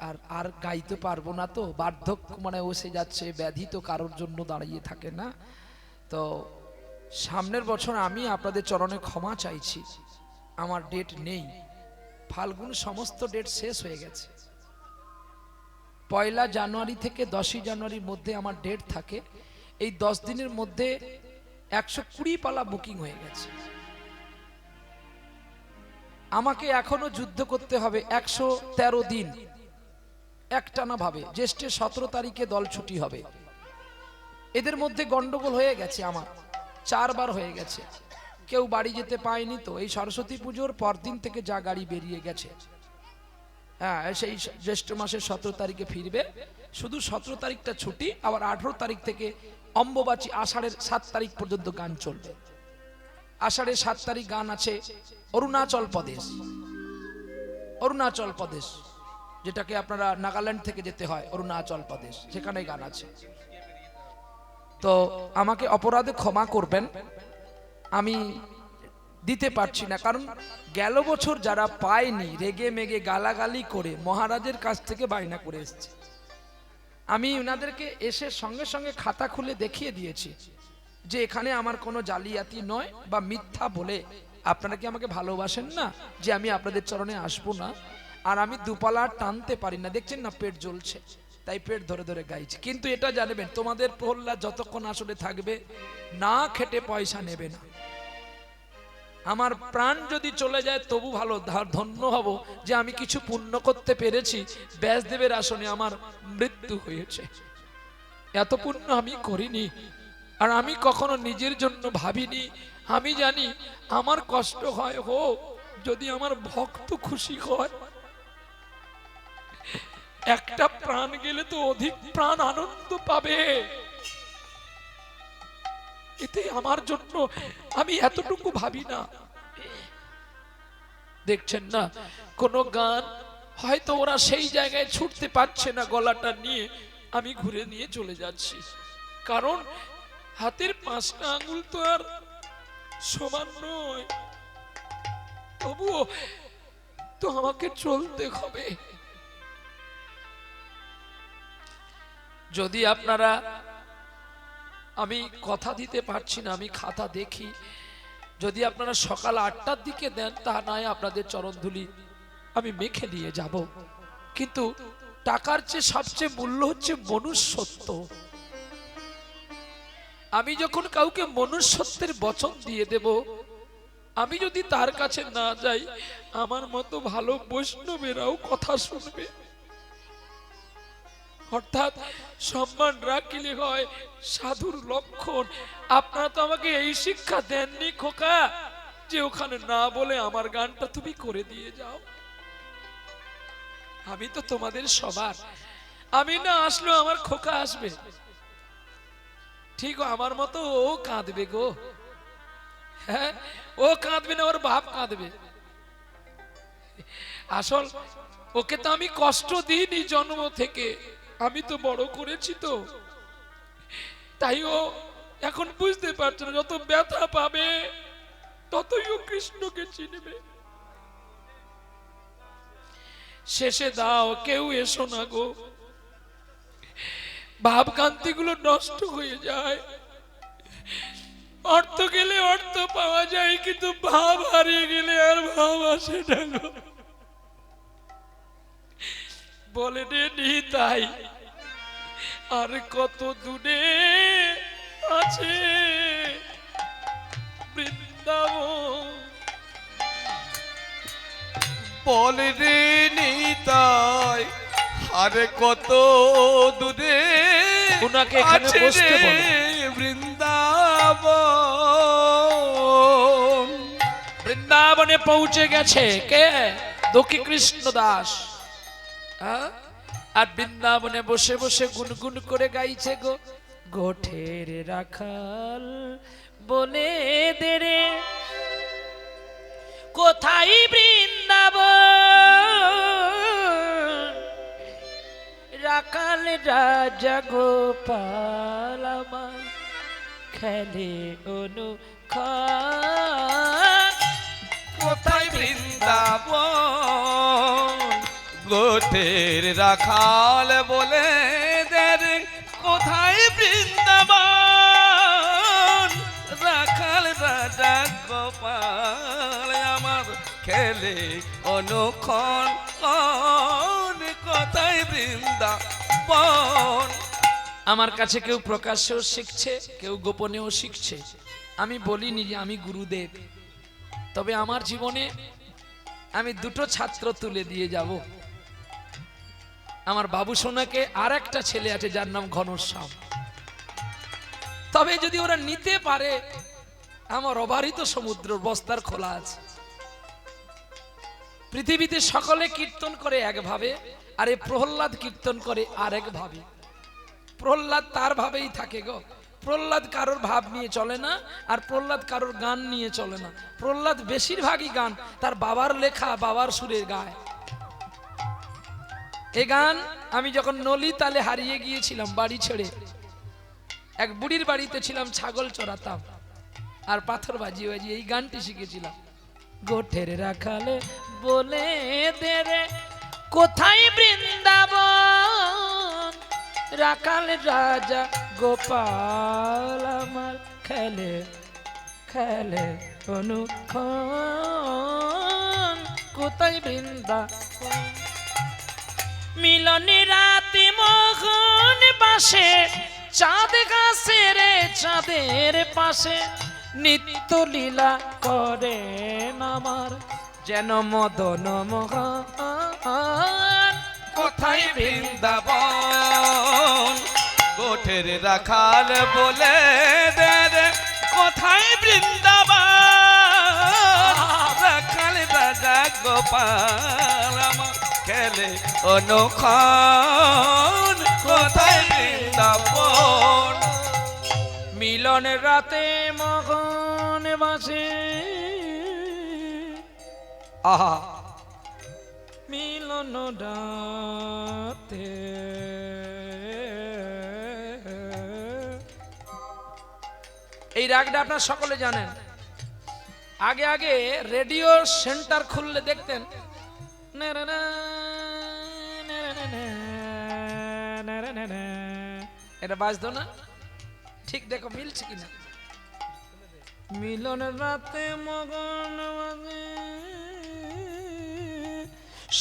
আর আর গাইতে পারবো না, তো বার্ধক্য মানে বসে যাচ্ছে, ব্যাধি তো কারোর জন্য দাঁড়িয়ে থাকে না। তো সামনের বছর আমি আপনাদের চরণে ক্ষমা চাইছি, আমার ডেট নেই, ফাল্গুন সমস্ত ডেট শেষ হয়ে গেছে। 1 জানুয়ারি থেকে 10 জানুয়ারির মধ্যে আমার ডেট থাকে, এই 10 দিনের মধ্যে 120 পালা বুকিং হয়ে গেছে। আমাকে এখনো যুদ্ধ করতে হবে 113 দিন একটানা ভাবে। জ্যৈষ্ঠে 17 তারিখে দল ছুটি হবে। এদের মধ্যে গন্ডগোল হয়ে গেছে, আমার 4 বার হয়ে গেছে, কেউ বাড়ি যেতে পায়নি। তো এই সরস্বতী পুজোর পরদিন থেকে যা গাড়ি বেরিয়ে গেছে, হ্যাঁ সেই জ্যৈষ্ঠ মাসের 17 তারিখে ফিরবে, শুধু 17 তারিখটা ছুটি, আবার 18 তারিখ থেকে অম্বুবাচী আষাঢ়ের 7 তারিখ পর্যন্ত গান চলবে। আষাঢ়ের 7 তারিখ গান আছে অরুণাচল প্রদেশ, অরুণাচল প্রদেশ যেটাকে আপনারা নাগাল্যান্ড থেকে যেতে হয়, অরুণাচল প্রদেশ, সেখানে গান আছে। তো আমাকে অপরাধে ক্ষমা করবেন, আমি দিতে পারছি না, কারণ গেল বছর যারা পায়নি রেগে মেগে গালাগালি করে মহারাজের কাছ থেকে বায়না করে এসেছে। আমি ওনাদেরকে এসে সঙ্গে সঙ্গে খাতা খুলে দেখিয়ে দিয়েছি যে এখানে আমার কোনো জালিয়াতি নয় বা মিথ্যা বলে আপনারা কি আমাকে ভালোবাসেন না যে আমি আপনাদের চরণে আসবো না। আর আমি দুপালা টানতে পারি না, দেখছেন না পেট জ্বলছে, তাই পেট ধরে ধরে গাইছি। কিন্তু এটা জানবেন, তোমাদের প্রহ্লাদ যতক্ষণ আসলে থাকবে না খেটে পয়সা নেবে না। আমার প্রাণ যদি চলে যায় তবু ভালো, ধন্য হব যে আমি কিছু পুণ্য করতে পেরেছি, ব্যাসদেবের আসনে আমার মৃত্যু হয়েছে। এত পুণ্য আমি করিনি, আর আমি কখনো নিজের জন্য ভাবিনি। আমি জানি আমার কষ্ট হয় হোক, যদি আমার ভক্ত খুশি হয়। একটা প্রাণ গেলে তো অধিক প্রাণ আনন্দ পাবে, এতে আমার জন্য আমি এতটুকু ভাবি না। দেখছেন না কোন গান হয়তো ওরা সেই জায়গায় ছুটতে পারছে না, গলাটা নিয়ে আমি ঘুরে নিয়ে চলে যাচ্ছি, কারণ হাতের 5টা আঙ্গুল তো আর সমান নয়, তবুও তো আমাকে চলতে হবে। যদি আপনারা, আমি কথা দিতে পারছি না, আমি খাতা দেখি, যদি আপনারা সকাল 8টার দিকে দেন তা নয় আপনাদের চরণধুলি আমি মেখে নিয়ে যাব। কিন্তু টাকার চেয়ে সবচেয়ে মূল্য হচ্ছে মনুষ্যত্ব। আমি যখন কাউকে মনুষ্যত্বের বচন দিয়ে দেব, আমি যদি তার কাছে না যাই, আমার মতো ভালো বৈষ্ণবেরাও কথা শুনবে। অর্থাৎ সম্মান রাখিলে হয় সাধুর লক্ষণ। আপনারা তো আমাকে এই শিক্ষা দেননি খোকা, যে ওখানে না বলে আমার গানটা তুমি করে দিয়ে যাও। আমি তো তোমাদের সবার, আমি না আসলেও আমার খোকা আসবে, ঠিক আমার মতো ও কাঁদবে গো। হ্যাঁ, ও কাঁদবে না, ওর বাপ কাঁদবে। আসল ওকে তো আমি কষ্ট দিইনি জন্ম থেকে, আমি তো বড় করেছি, তো তাই ও এখন বুঝতে পারছে না, যত ব্যথা পাবে ততই ও কৃষ্ণকে চিনবে। শেষে দাও, কেউ এসো না গো, ভাবকান্তি গুলো নষ্ট হয়ে যায়। অর্থ গেলে অর্থ পাওয়া যায়, কিন্তু ভাব হারিয়ে গেলে আর ভাব আসে না গো। বলে রে নিতাই, আর কত দূরে আছে বৃন্দাবন। বলে রে নিতাই, আরে কত দূরে উনাকে এখানে আছে বসতে রে বলো। বৃন্দাবন। বৃন্দাবনে পৌঁছে গেছে কে? দক্ষি কৃষ্ণ দাস। আর বৃন্দাবনে বসে বসে গুনগুন করে গাইছে গো, গোঠের রাখাল বলে দে রে, কোথায় বৃন্দাবন, রাখাল রাজা গোপাল আমার খেলে অনুখান। কোথায় বৃন্দাবন, গোঠের রাখাল বলে দের, কোথায় বৃন্দাবন, রাখাল রাজা গোপাল আমার খেলে অনুক্ষণ। কোথায় বৃন্দাবন। আমার কাছে কেউ প্রকাশ্যেও শিখছে, কেউ গোপনেও শিখছে। আমি বলিনি যে আমি গুরুদেব, তবে আমার জীবনে আমি দুটো ছাত্র তুলে দিয়ে যাব। আমার বাবু সোনাকে আর একটা ছেলে আছে যার নাম ঘনশ্যাম। তবে যদি ওরা নিতে পারে, আমার অবারিত সমুদ্র বস্তার খোলা আছে। পৃথিবীতে সকলে কীর্তন করে একভাবে, আর এই প্রহ্লাদ কীর্তন করে আরেক ভাবে। প্রহ্লাদ তার ভাবেই থাকে গো। প্রহ্লাদ কারোর ভাব নিয়ে চলে না, আর প্রহ্লাদ কারোর গান নিয়ে চলে না। প্রহ্লাদ বেশিরভাগই গান তার বাবার লেখা, বাবার সুরে গায়। এই গান আমি যখন নলি তালে হারিয়ে গিয়েছিলাম বাড়ি ছেড়ে, এক বুড়ির বাড়িতে ছিলাম, ছাগল চড়াতাম আর পাথর বাজিয়ে বাজিয়ে এই গানটি শিখেছিলাম। গোঠের রাখালে বলে দে রে, কোথায় বৃন্দাবন, রাখাল রাজা গোপাল আমার খেলে খেলে অনুক্ষণ। কোথায় বৃন্দাবন, মিলনে রাতে মোহন বাসে, চাঁদ গাছে রে চাঁদের পাশে, নিত্য লীলা করেন আমার যেন মদন মোহন। কোথায় বৃন্দাবন, গোঠের রাখাল বলে দের, কোথায় বৃন্দাবন, রাখাল রাজা গোপাল আমার খেলে অনুক্ষণ। কোথায় বৃন্দাবন। মিলন রাতে মগন বাসে, আহা, মিলন রাতে এই রাগটা আপনারা সকলে জানেন। আগে আগে রেডিও সেন্টার খুললে দেখতেন এটা বাজতো না? ঠিক দেখো মিলছে কিনা। মিলন রাতে মগন বাজে,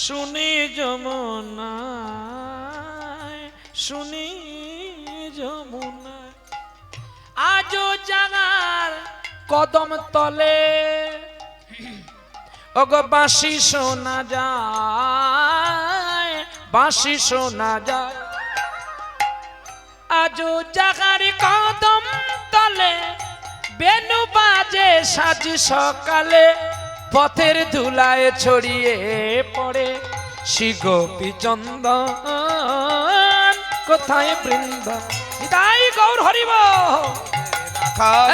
শুনি যমুনায়, শুনি যমুনায়, আজও জাগার কদম তলে ওগো বাঁশি শোনা যায়, বাঁশি শোনা যায়। আজও জাগার কদম তলে, বেনু বাজে সাজি সকালে, পথের ধুলায় ছড়িয়ে পড়ে শিগোপী চন্দন। কোথায় বৃন্দাবন, তাই গৌর হরিব।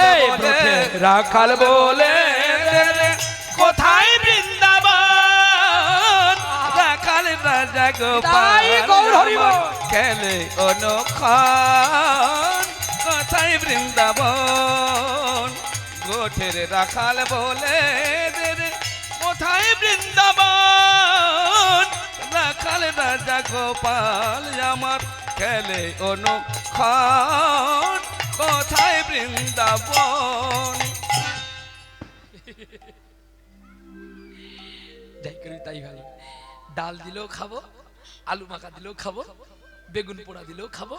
এই ব্রতের রাখাল বলে দের, কোথায় বৃন্দাবন, রাখাল রাজা তাই গৌর হরিব। গোপাল খেলে অনুক্ষণ। কোথায় বৃন্দাবন, গোঠের রাখাল বলে দে রে কোথায় বৃন্দাবন, রাখাল রাজা গোপাল আমার খেলে অনুক্ষণ, কোথায় বৃন্দাবন। যাই করি তাই ভালো, ডাল দিলেও খাবো, আলু মাখা দিলেও খাবো, বেগুন পোড়া দিলেও খাবো,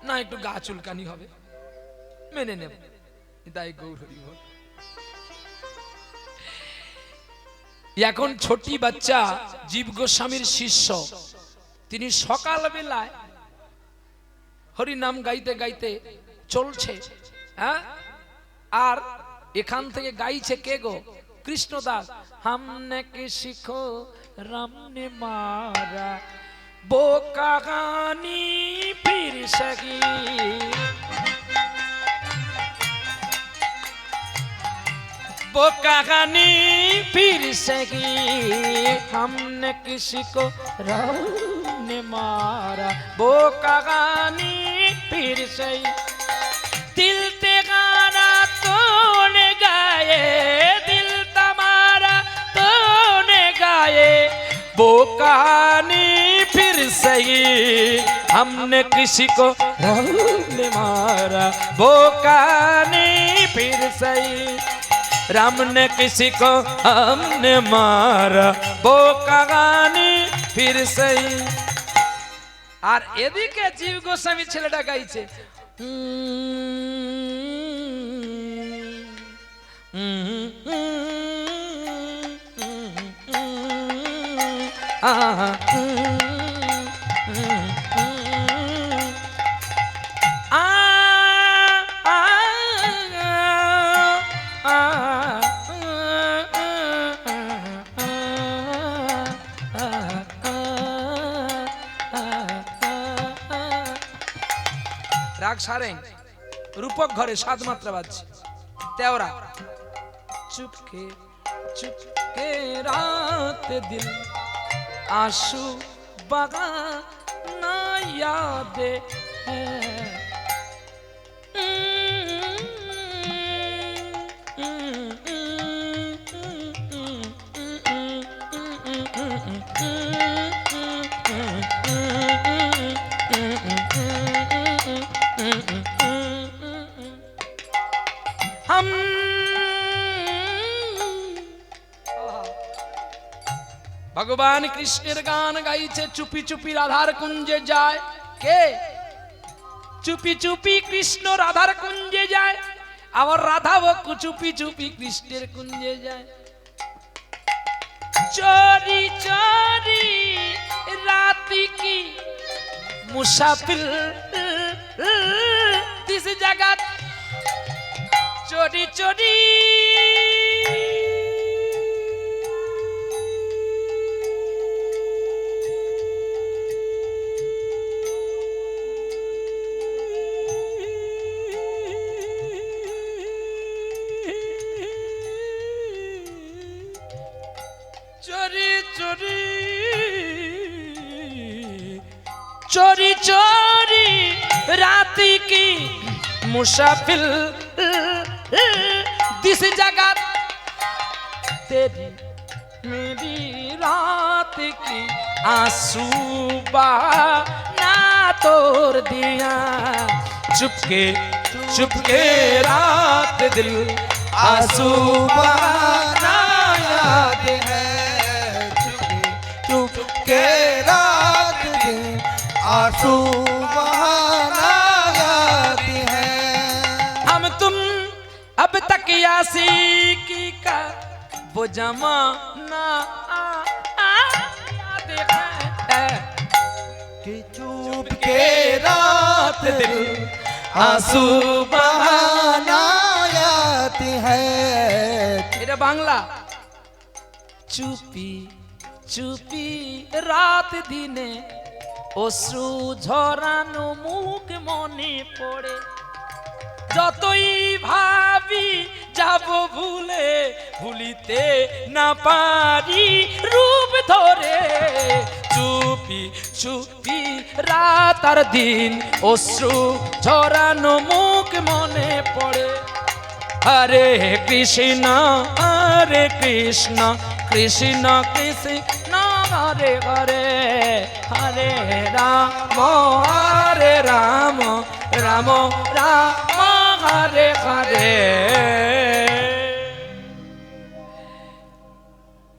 না একটু গা চুলকানি হবে, মেনে নেব। তাই গৌর হরি বল। এখন ছোটি বাচ্চা জীব গোস্বামীর শিষ্য, তিনি সকাল বেলায় হরি নাম গাইতে গাইতে চলছে, হ্যাঁ, আর এখান থেকে গাইছে কে গো? কৃষ্ণদাস। हमने किसी को राम ने मारा, वो कहानी फिर सही, वो कहानी फिर सही, हमने किसी को राम ने मारा, वो कहानी फिर सही, दिल तेरा तूने गाए, दिल तुम्हारा तूने गाए, वो कहानी फिर सही, हमने किसी को राम ने मारा, वो कहानी फिर सही, राम ने किसी को हमने मारा, वो कहानी फिर सही। আর এদিকে জীব গোস্বামী ছেলেটা গাইছে, রাগ সারেং রূপক ঘরে সাত মাত্রা বাজছে তেওরা। চুপকে চুপকে রাত দিল आंसू बगा ना यादे हम ভগবান কৃষ্ণের গান গাইছে, চুপি চুপি রাধার কুঞ্জে যায়। কে? চুপি চুপি কৃষ্ণ রাধার কুঞ্জে যায়, আবার রাধাও চুপি চুপি কৃষ্ণের কুঞ্জে যায়। চোরি চোরি রাতি কি মুসাফির দিস জগৎ, চোরি চোরি चोरी चोरी राती की मुसाफिर दिस जगत, तेरी मेरी रात की आंसू बहाना तोड़ दिया, चुपके चुपके रात दिल आंसू बहाना याद है, के रात दिन आंसू बहाना गाती है। हम तुम अब तक यासीकी का वो जमाना याद है, कि चुप के रात दिल आंसू बहाना गाती है। এটা বাংলা। চুপি চুপি রাত দিনে অশ্রু ঝরানো মুখ মনে পড়ে, যতই ভাবি যাব ভুলে ভুলিতে না পারি রূপ ধরে, চুপি চুপি রাত আর দিন অশ্রু ঝরানো মুখ মনে পড়ে, আরে কৃষ্ণ কৃষ্ণ কৃষ্ণ হরে হরে হরে রাম রাম রাম হরে হরে।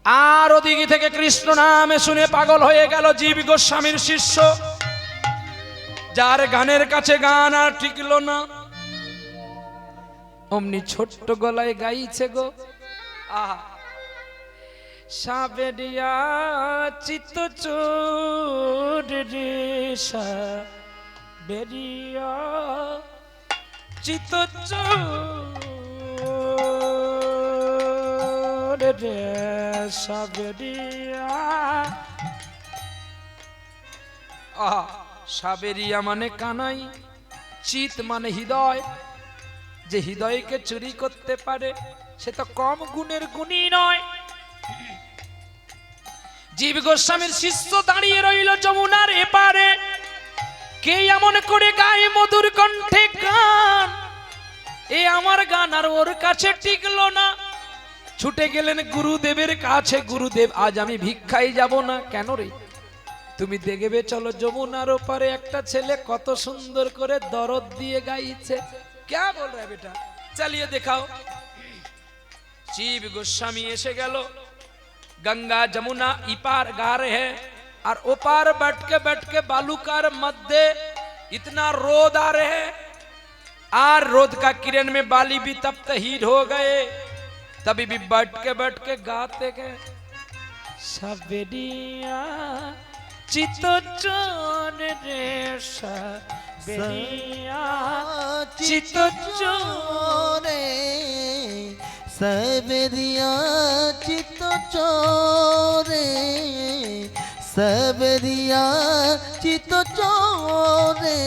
আর ওদিকে থেকে কৃষ্ণ নামে শুনে পাগল হয়ে গেল জীব গোস্বামীর শিষ্য, যার গানের কাছে গান আর টিকল না। অমনি ছোট্ট গলায় গাইছে গো, আহা সাবেরিয়া চিত্ত চোর রে সাবেরিয়া চিত্ত চোর রে সাবেরিয়া। আহা সাবেরিয়া মানে কানাই, চিত মানে হৃদয়। যে হৃদয়কে চুরি করতে পারে সে তো কম গুণের গুণী নয়। জীব গোস্বামীর শিষ্য দাঁড়িয়ে রইল যমুনার এপারে। কে এমন করে গায়ে মধুর কণ্ঠে গান, এ আমার গান আর ওর কাছে টিকলো না। ছুটে গেলেন গুরুদেবের কাছে। গুরুদেব, আজ আমি ভিক্ষায় যাব না। কেন রে? তুমি দেখবে চলো যমুনার ওপারে একটা ছেলে কত সুন্দর করে দরদ দিয়ে গাইছে। क्या बोल रहा है बेटा, चलिए दिखाओ। जीव गोस्वामी एसे गेलो, गंगा जमुना इपार गा रहे हैं और ओपार बैठ के बालूकार मध्य इतना रोद आ रहे हैं और रोद का किरण में बाली भी तप्त हीट हो गए। तभी भी बैठ के गाते गए सबेरिया चितो चोर रे सबेरिया चितो चोरे सबेरिया चितो चोरे सबेरिया चितो चोरे।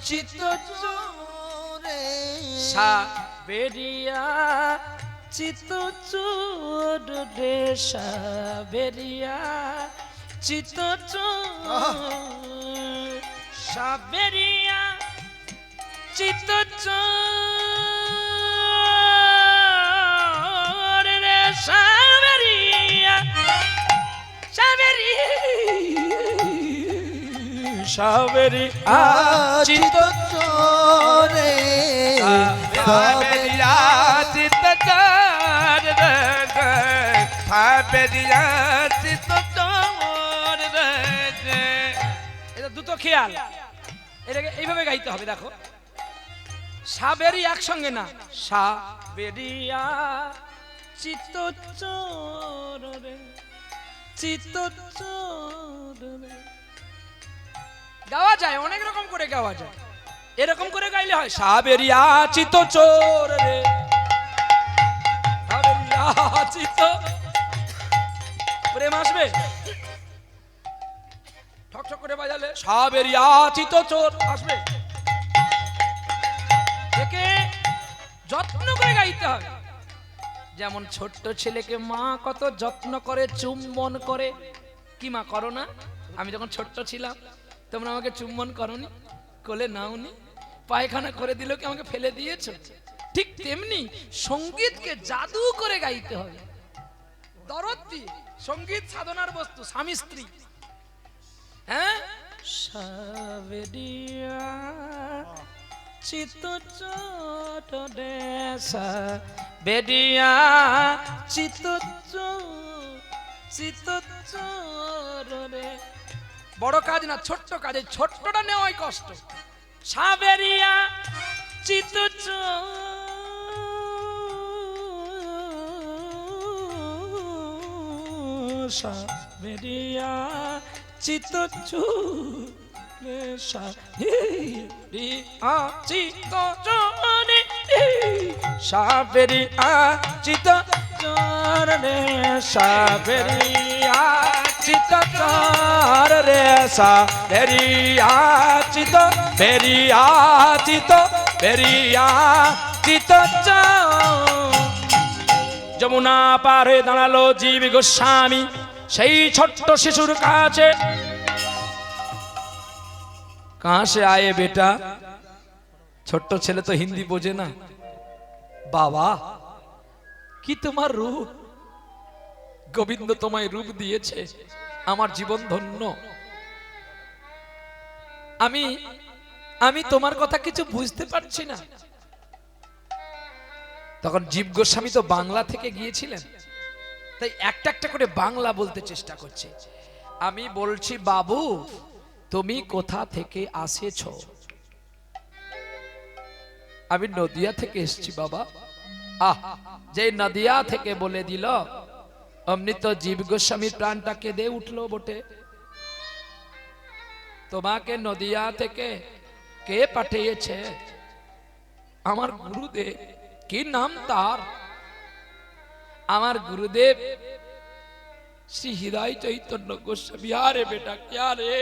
चितो चोरे साबेरिया चितो चोर रे साबेरिया चितो चोर साबेरिया चितो चोर रे साबेरिया साबेरिया साबेरिया चितो चोरे साबेरिया चितो चोर रे साबेरिया चितो चोर रे। এটা দুটো খেয়াল, এটাকে এইভাবে গাইতে হবে। দেখো সাবেরি একসঙ্গে না, সাবেরিয়া চিত্ত চোর রে চিত্ত চোর রে। গাওয়া যায়, অনেক রকম করে গাওয়া যায়। এরকম করে গাইলে হয় সাবেরিয়া চিত্ত চোর রে সাবেরিয়া চিত্ত। প্রেম আসবে, ঠক ঠক করে বাজালে সাবেরিয়া চিত্ত চোর আসবে। একে যত্ন করে গাইতে হবে। যেমন ছোট্ট ছেলেকে মা কত যত্ন করে চুম্বন করে। কি মা করো না? আমি যখন ছোট্ট ছিলাম তোমরা আমাকে চুম্বন করনি, কোলে নাওনি, পায়খানা করে দিল কি আমাকে ফেলে দিয়েছো? ঠিক তেমনি সঙ্গীতকে জাদু করে গাইতে হবে, দরদ দিয়ে। সঙ্গীত সাধনার বস্তু, স্বামী স্ত্রী। হ্যাঁ, সাবেরিয়া চিত্ত চোট রে সাবেরিয়া চিত্ত চোর রে। বড় কাজ না, ছোট্ট কাজে ছোট্টটা নেওয়াই কষ্ট। সাবেরিয়া চিত্ত চোর সাবেরিয়া চিত্ত চোরে সাবেরিয়া চিত্ত চোরে সাবেরিয়া চিত্ত চোরে সাবেরিয়া চিত্ত চোর রে সাবেরিয়া চিত্ত বেরিয়া চিত্ত বেরিয়া চিত্ত চোর যমুনা পার হয়ে দাঁড়ালো জীব গোস্বামী সেই ছোট্ট শিশুর কাছে। कहाँ से आए बेटा? ছোট্ট ছেলে তো হিন্দি বোঝে না। বাবা কি তোমার রূপ, গোবিন্দ তোমায় রূপ দিয়েছে, আমার জীবন ধন্য। আমি তোমার কথা কিছু বুঝতে পারছি না। তখন জীব গোস্বামী তো বাংলা থেকে গিয়েছিলেন, তাই একটা একটা করে বাংলা বলতে চেষ্টা করছে। আমি বলছি বাবু তুমি কোথা থেকে আসেছো? আমি নদিয়া থেকে এসেছি বাবা। আহ, যে নদিয়া থেকে বলে দিল অমনি তো জীব গোস্বামীর প্রাণটা কেঁদে উঠলো বটে। তোমাকে নদিয়া থেকে কে পাঠিয়েছে? আমার গুরুদেব। কি নাম তার? আমার গুরুদেব श्री हृदय चैतन्य गोस्वामी। अरे बेटा क्या रे,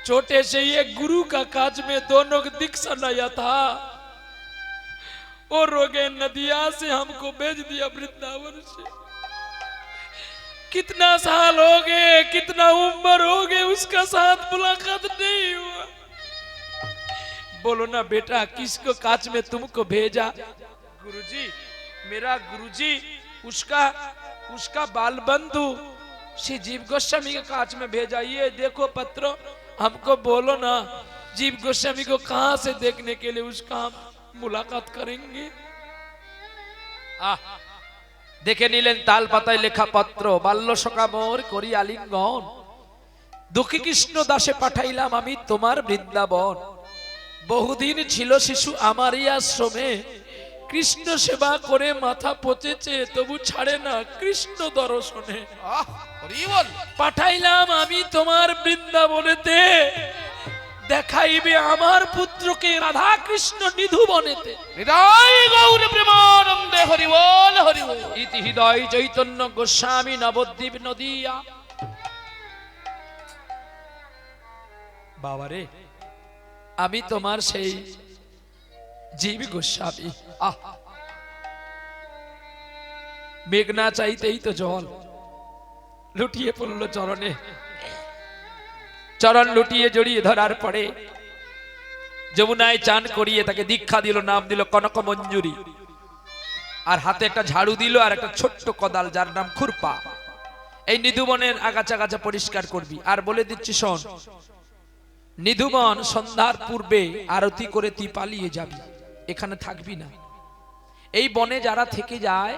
छोटे से ये गुरु का काज में दोनों को दीक्षा नया था और रोगे नदिया से हमको भेज दिया वृंदावन से। कितना साल हो गए, कितना उम्र हो गए, उसका साथ मुलाकात नहीं हुआ। बोलो ना बेटा किसको काज में तुमको भेजा? गुरुजी, मेरा गुरुजी उसका बाल बंधु श्री जीव गोस्वामी के काज में भेजा। ये देखो पत्र, हमको बोलो ना जीव गोस्वामी को कहां से देखने के लिए उसका हम मुलाकात करेंगे। দেখে নিলেন তাল পাতায় লেখা পত্র। বাল্য সখা মোর করি আলিঙ্গন, দুঃখী কৃষ্ণ দাসে পাঠাইলাম আমি তোমার বৃন্দাবন। বহুদিন ছিল শিশু আমারই আশ্রমে, কৃষ্ণ সেবা করে মাথা পচেছে তবু ছাড়ে না কৃষ্ণ দর্শনে। পাঠাইলাম আমি তোমার বৃন্দাবনেতে, দেখাইবে আমার পুত্রকে রাধা কৃষ্ণ নিধু বনেতে। হৃদয় গৌর প্রেমানন্দে হরি বল হরি বল। ইতি হৃদয় চৈতন্য গোস্বামী নবদ্বীপ নদিয়া। বাবারে আমি তোমার সেই জীব গোস্বামী। আহ, মেঘনা চাইতেই তো জল লুটিয়ে পড়লো চরণে। চরণ লুটিয়ে জড়িয়ে ধরার পরে যমুনায় চান করিয়ে তাকে দীক্ষা দিল, নাম দিল কনক মঞ্জুরি। আর হাতে একটা ঝাড়ু দিল আর একটা ছোট্ট কোদাল যার নাম খুরপা। এই নিধুবনের আগাছা আগাছা পরিষ্কার করবি। আর বলে দিচ্ছি শোন, নিধুবন সন্ধ্যার পূর্বে আরতি করে তুই পালিয়ে যাবি, এখানে থাকবি না। এই বনে যারা থেকে যায়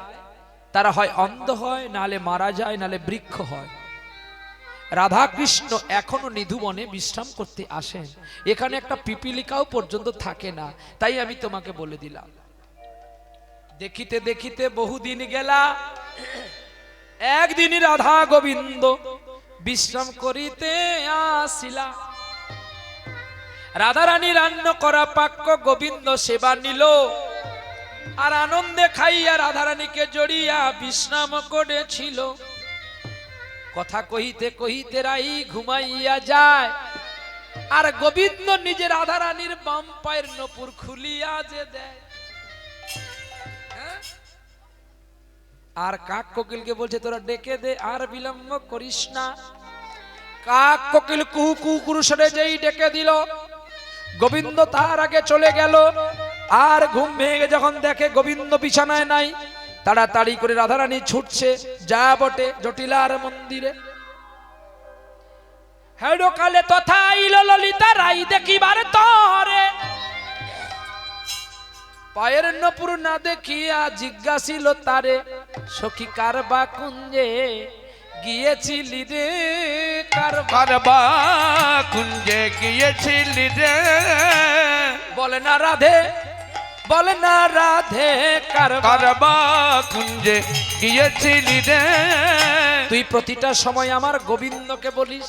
তারা হয় অন্ধ হয়, নালে মারা যায়, নালে বৃক্ষ হয়। রাধা কৃষ্ণ এখনো নিধুবনে বিশ্রাম করতে আসেন, এখানে একটা পিপিলিকাও পর্যন্ত থাকে না। তাই আমি তোমাকে বলে দিলাম। দেখিতে দেখিতে বহুদিন গেলা, একদিনই রাধা গোবিন্দ বিশ্রাম করিতে আসিলা। রাধারানী রান্ন করা পাক্য গোবিন্দ সেবা নিল, আর আনন্দে খাইয়া রাধারানীকে জড়িয়া বিশ্রাম করেছিল। কথা কহিতে কহিতে রাই ঘুমাইয়া যায়, আর গোবিন্দ নিজে রাধারানীর বাম পায়ের নপুর খুলিয়া যে দেয়। আর কাক কোকিলকে বলছে তোরা ডেকে দে, আর বিলম্ব করিস না। কাক কোকিল কুহু কুহু কুরুষরে যেই ডেকে দিল, গোবিন্দ তার আগে চলে গেল। আর ঘুম ভেঙে যখন দেখে গোবিন্দ বিছানায় নাই, তাড়াতাড়ি করে রাধারানী ছুটছে যা বটে জটিলার মন্দিরে। হেডো কালে তথা আইল ললিতা রাই দেখিবার তরে, পায়ের নপুর না দেখিয়া জিজ্ঞাসিল তারে, সখী কারবা কুঞ্জে গিয়েছিলি রে, কারবা কুঞ্জে গিয়েছিলি রে। বলে না রাধে, বলে না রাধে, কারবা কুঞ্জে গিয়েছিলি রে। তুই প্রতিটা সময় আমার গোবিন্দকে বলিস।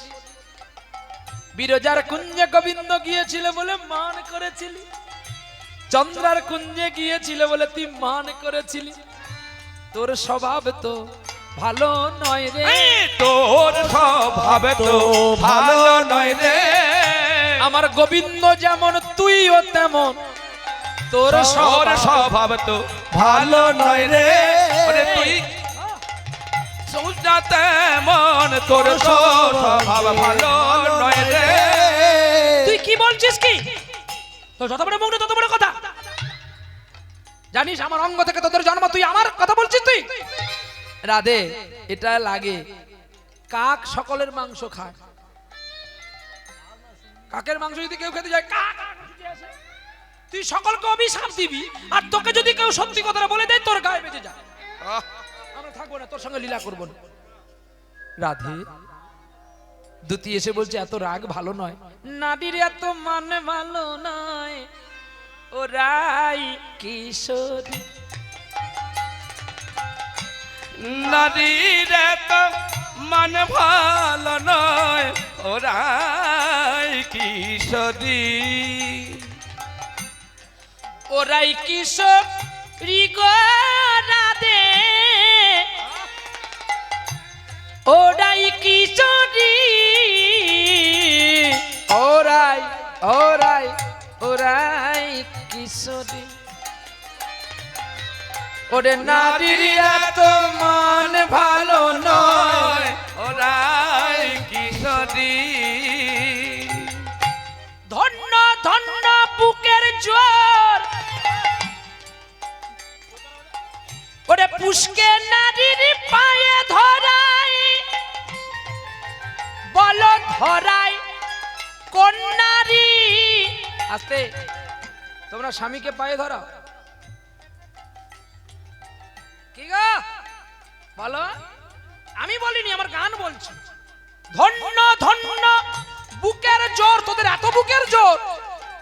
বিরজার কুঞ্জে গোবিন্দ গিয়েছিল বলে মান করেছিলি, চন্দ্রার কুঞ্জে গিয়েছিল বলে তুই মান করেছিলি। তোর স্বভাব তো ভালো নয় রে, তোর স্বভাব তো ভালো নয় রে। আমার গোবিন্দ যেমন তুইও তেমন, তোর তোর স্বভাব স্বভাব তো ভালো নয় রে ওরে তুই সোজাতে মন তোর স্বভাব ভালো নয় রে তুই কি বলছিস কি? তো যত বড় মুখ না তত বড় কথা। জানিস আমার অঙ্গ থেকে তোদের জন্ম, তুই আমার কথা বলছিস তুই? রাধে, এটা লাগে। কাক সকলের মাংস খায়। কাকের মাংস যদি কেউ খেতে যায়, কা কা কা ছুটে আসে। তুই সকলকে অভিশাপ দিবি, আর তোকে যদি কেউ সত্যি কথাটা বলে দেয় তোর গায়ে বেঁচে যায়। আমরা থাকবো না, তোর সঙ্গে লীলা করবো না। রাধে, দুতি এসে বলছে এত রাগ ভালো নয়। নারীর এত মান ভালো নয়, ওরাই কিশোরী। নারীর তো মান ভালো নয় ওরাই কিশোরী ওরাই কিশোরী গো রাধে, ওরাই কিশোরী, ওরাই ওরাই ওরাই কিশোরী। ওরে নারীর এত মান ভালো নয়, ওরাই কিশোরী ধন্য ধন্য বুকের জোর, ওরে পুষ্কে নারীর পায়ে ধরাই, বল ধরাই কোন নারী? আস্তে, তোমরা স্বামীকে পায়ে ধরো কি গো বলো? আমি বলিনি, আমার গান বলছি। ধন্য ধন্য বুকের জোর, তোদের এত বুকের জোর,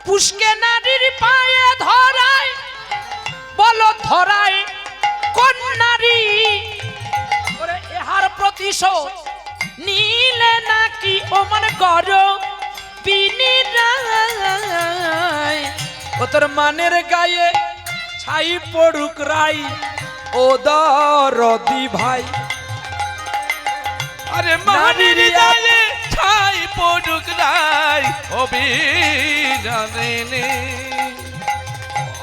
পুষ্কে নারীর পায়ে ধরাই, বলো ধরাই কোন নারী? ওরে এহার প্রতিশোধ নীলে নাকি ওমন গর বিনিরাই। ও তোর মানের গায়ে ছাই পড়ুক রাই, ও দরদি ভাই। আরে মানির গায়ে ছাই পড়ুক রাই অভিজানে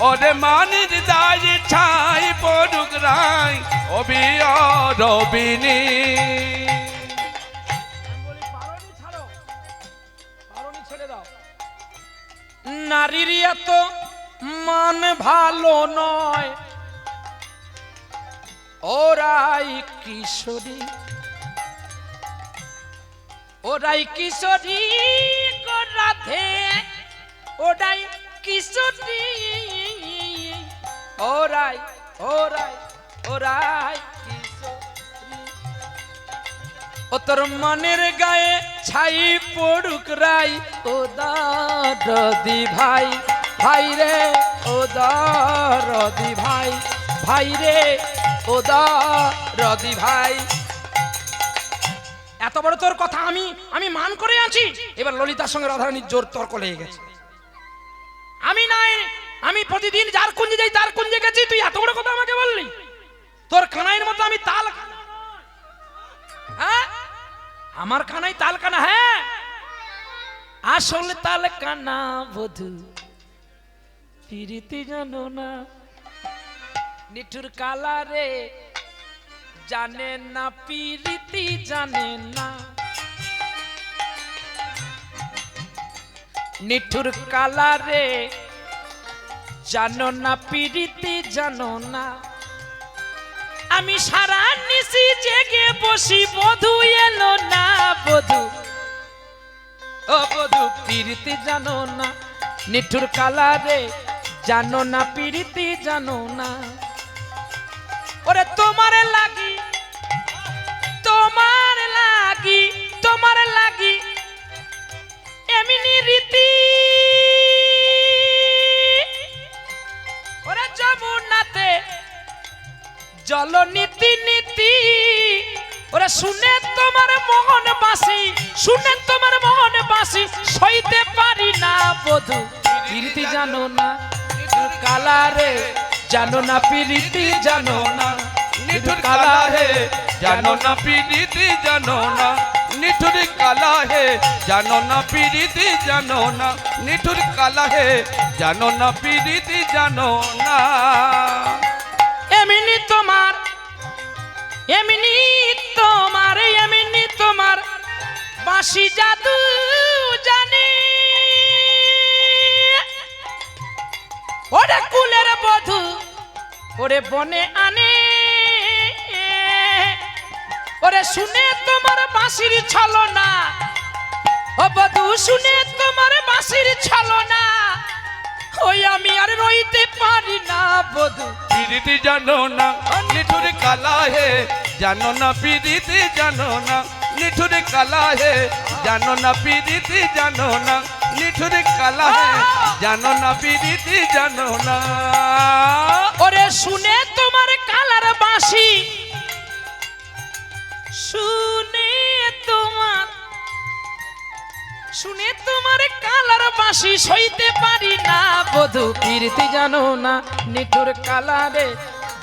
ওরে মানির গায়ে ছাই পড়ুক রাই অভিরবিনী নারীর এত মান ভালো নয়, ওরাই কিশোরী, ওরাই কিশোরী গো রাধে, ওরাই কিশোরী, ওরাই ওরাই ওরাই কিশোরী। ও তোর মানের গায়ে ছাই পড়ুক রাই, ও দরদি ভাই, ভাই রে ও দরদি ভাই, ভাই রে ও দরদি ভাই। এত বড় তোর কথা আমি মান করে আছি। এবার ললিতার সঙ্গে রাধারানীর জোর তর্ক লেগে গেছে। আমি প্রতিদিন যার কুঞ্জে যাই তার কুঞ্জে গেছি, তুই এত বড় কথা আমাকে বললি? তোর কানাইয়ের মতো আমি তাল কানা। হ্যাঁ, আমার কানাই তাল কানা। হ্যাঁ, আসলে তাল কানা বধু পিরিতি জানো না, নিঠুর কালা রে জানে না পিরিতি জানে না, নিঠুর কালা রে জানো না পিরিতি জানো না। আমি সারা নিশি জেগে বসি, বধু এলো না, বধু ও বধু পিরিতি জানো না, নিঠুর কালা রে জানো না পিরিতি জানো না। ওরে তোমার লাগি, তোমার লাগি, তোমার লাগি এমনি রীতি, ওরে যমুনাতে জল নীতি নীতি, ওরে শুনে তোমার মোহন বাসি, শুনে তোমার মোহন বাসি, সইতে পারি না বধু পিরিতি জানো না, নিঠুর কালা রে জানো না পিরিতি জানো না, নিঠুর কালা রে জানো না পিরিতি জানো না, নিঠুর কালা হে জানো না পিরিতি জানো না নিঠুর কালা হে জানো না পিরিতি জানো না এমনি তোমার এমনি তোমার এমনি তোমার বাঁশি জাদু জানে ওরে কুলের বধূ ওরে বনে আনে ওরে শুনে তোমার বাঁশির ছলনা ও বধূ শুনে তোমার বাঁশির ছলনা ওই আমি আর রইতে পারি না বধূ পিরিতি জানো না নিঠুর কালা হে জানো না পিরিতি জানো না নিঠুর কালা হে জানো না পিরিতি জানো না নিঠুর কালা হে জানো না পিরিতি জানো না ওরে শুনে তোমার কালার বাঁশি শুনে তোমার কালার বাঁশি সইতে পারি না বধূ পিরিতি জানো না নিঠুর কালারে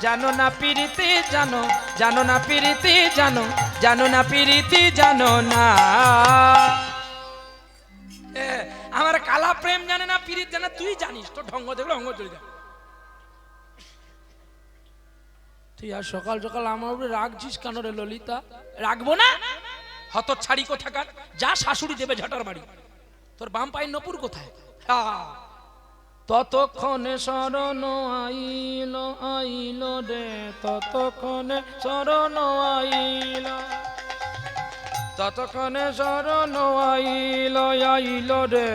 জানো না পিরিতি জানো জানো না পিরিতি জানো জানো না পিরিতি জানো না আমার কালা প্রেম জানে না পিরিত জানে তুই জানিস তো ঢঙ্গ দেখলে অঙ্গ চলে যা তুই আর সকাল সকাল আমার উপরে রাগছিস কেন রে ললিতা রাখবো না হত ছাড়ি কোথাকার যা শাশুড়ি দেবে ঝাটার বাড়ি তোর বাম পায়ের নপুর কোথায় ততক্ষণে শরণ আইল আইল রে ততক্ষণে শরণ আইল ততক্ষণে শরণ আইল আইল রে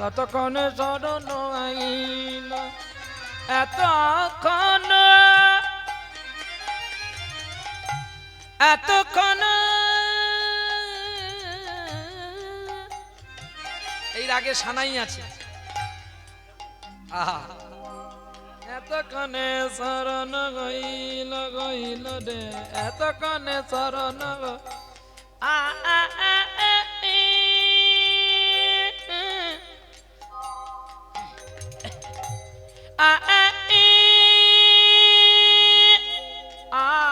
ততক্ষণে শরণ আইল এতক্ষণ এতক্ষণ এই রাগে সানাই আছে আহা এতক্ষণে শরণ গইল গইল রে এতক্ষণে শরণ আ আ আ ই আ আ ই আ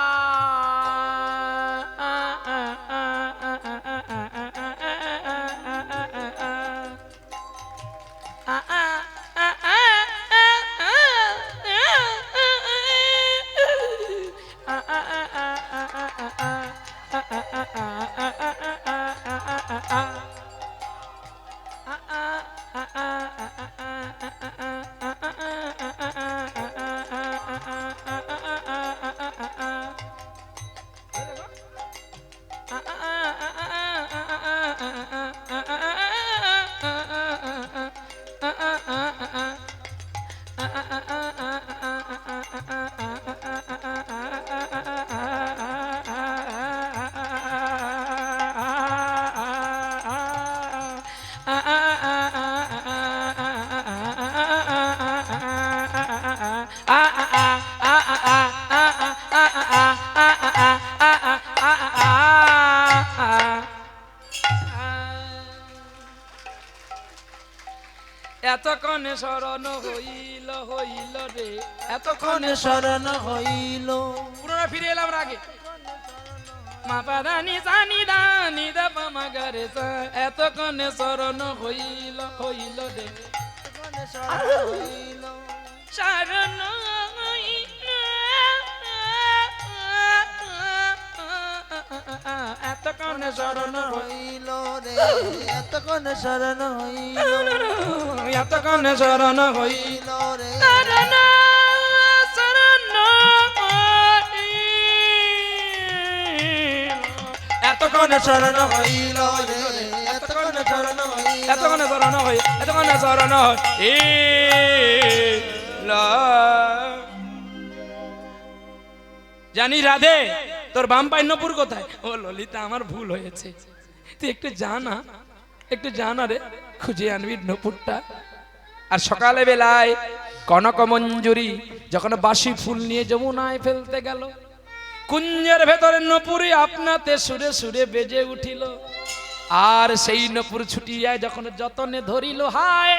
এতক্ষণে শরণ হইল হইল রে এতক্ষণে শরণ হইল পুনরায় ফিরে এলাম রাগে মা পাদানি জানি দানি দাপা মাগারে এতক্ষণে শরণ হইল হইল রে শরণ এতক্ষণে শরণ হইল রে এতক্ষণ শরণ হইল এতক্ষণে শরণ হইল হইল রে শরণ শরণ এতক্ষণ শরণ হইল রে এতক্ষণ শরণ হইল এতক্ষণে শরণ হই এতক্ষণে শরণ হই জানি রাধে তোর বাম পায়ের নপুর কোথায় ও ললিতা আমার ভুল হয়েছে তুই একটু জানা রে খুঁজে আনবি নপুরটা আর সকালে বেলায় কনক মঞ্জুরি যখন বাসি ফুল নিয়ে যমুনায় ফেলতে গেল কুঞ্জের ভেতরে নপুরি আপনাতে সুরে সুরে বেজে উঠিল আর সেই নপুর ছুটিয়ায় যখন যতনে ধরিল হায়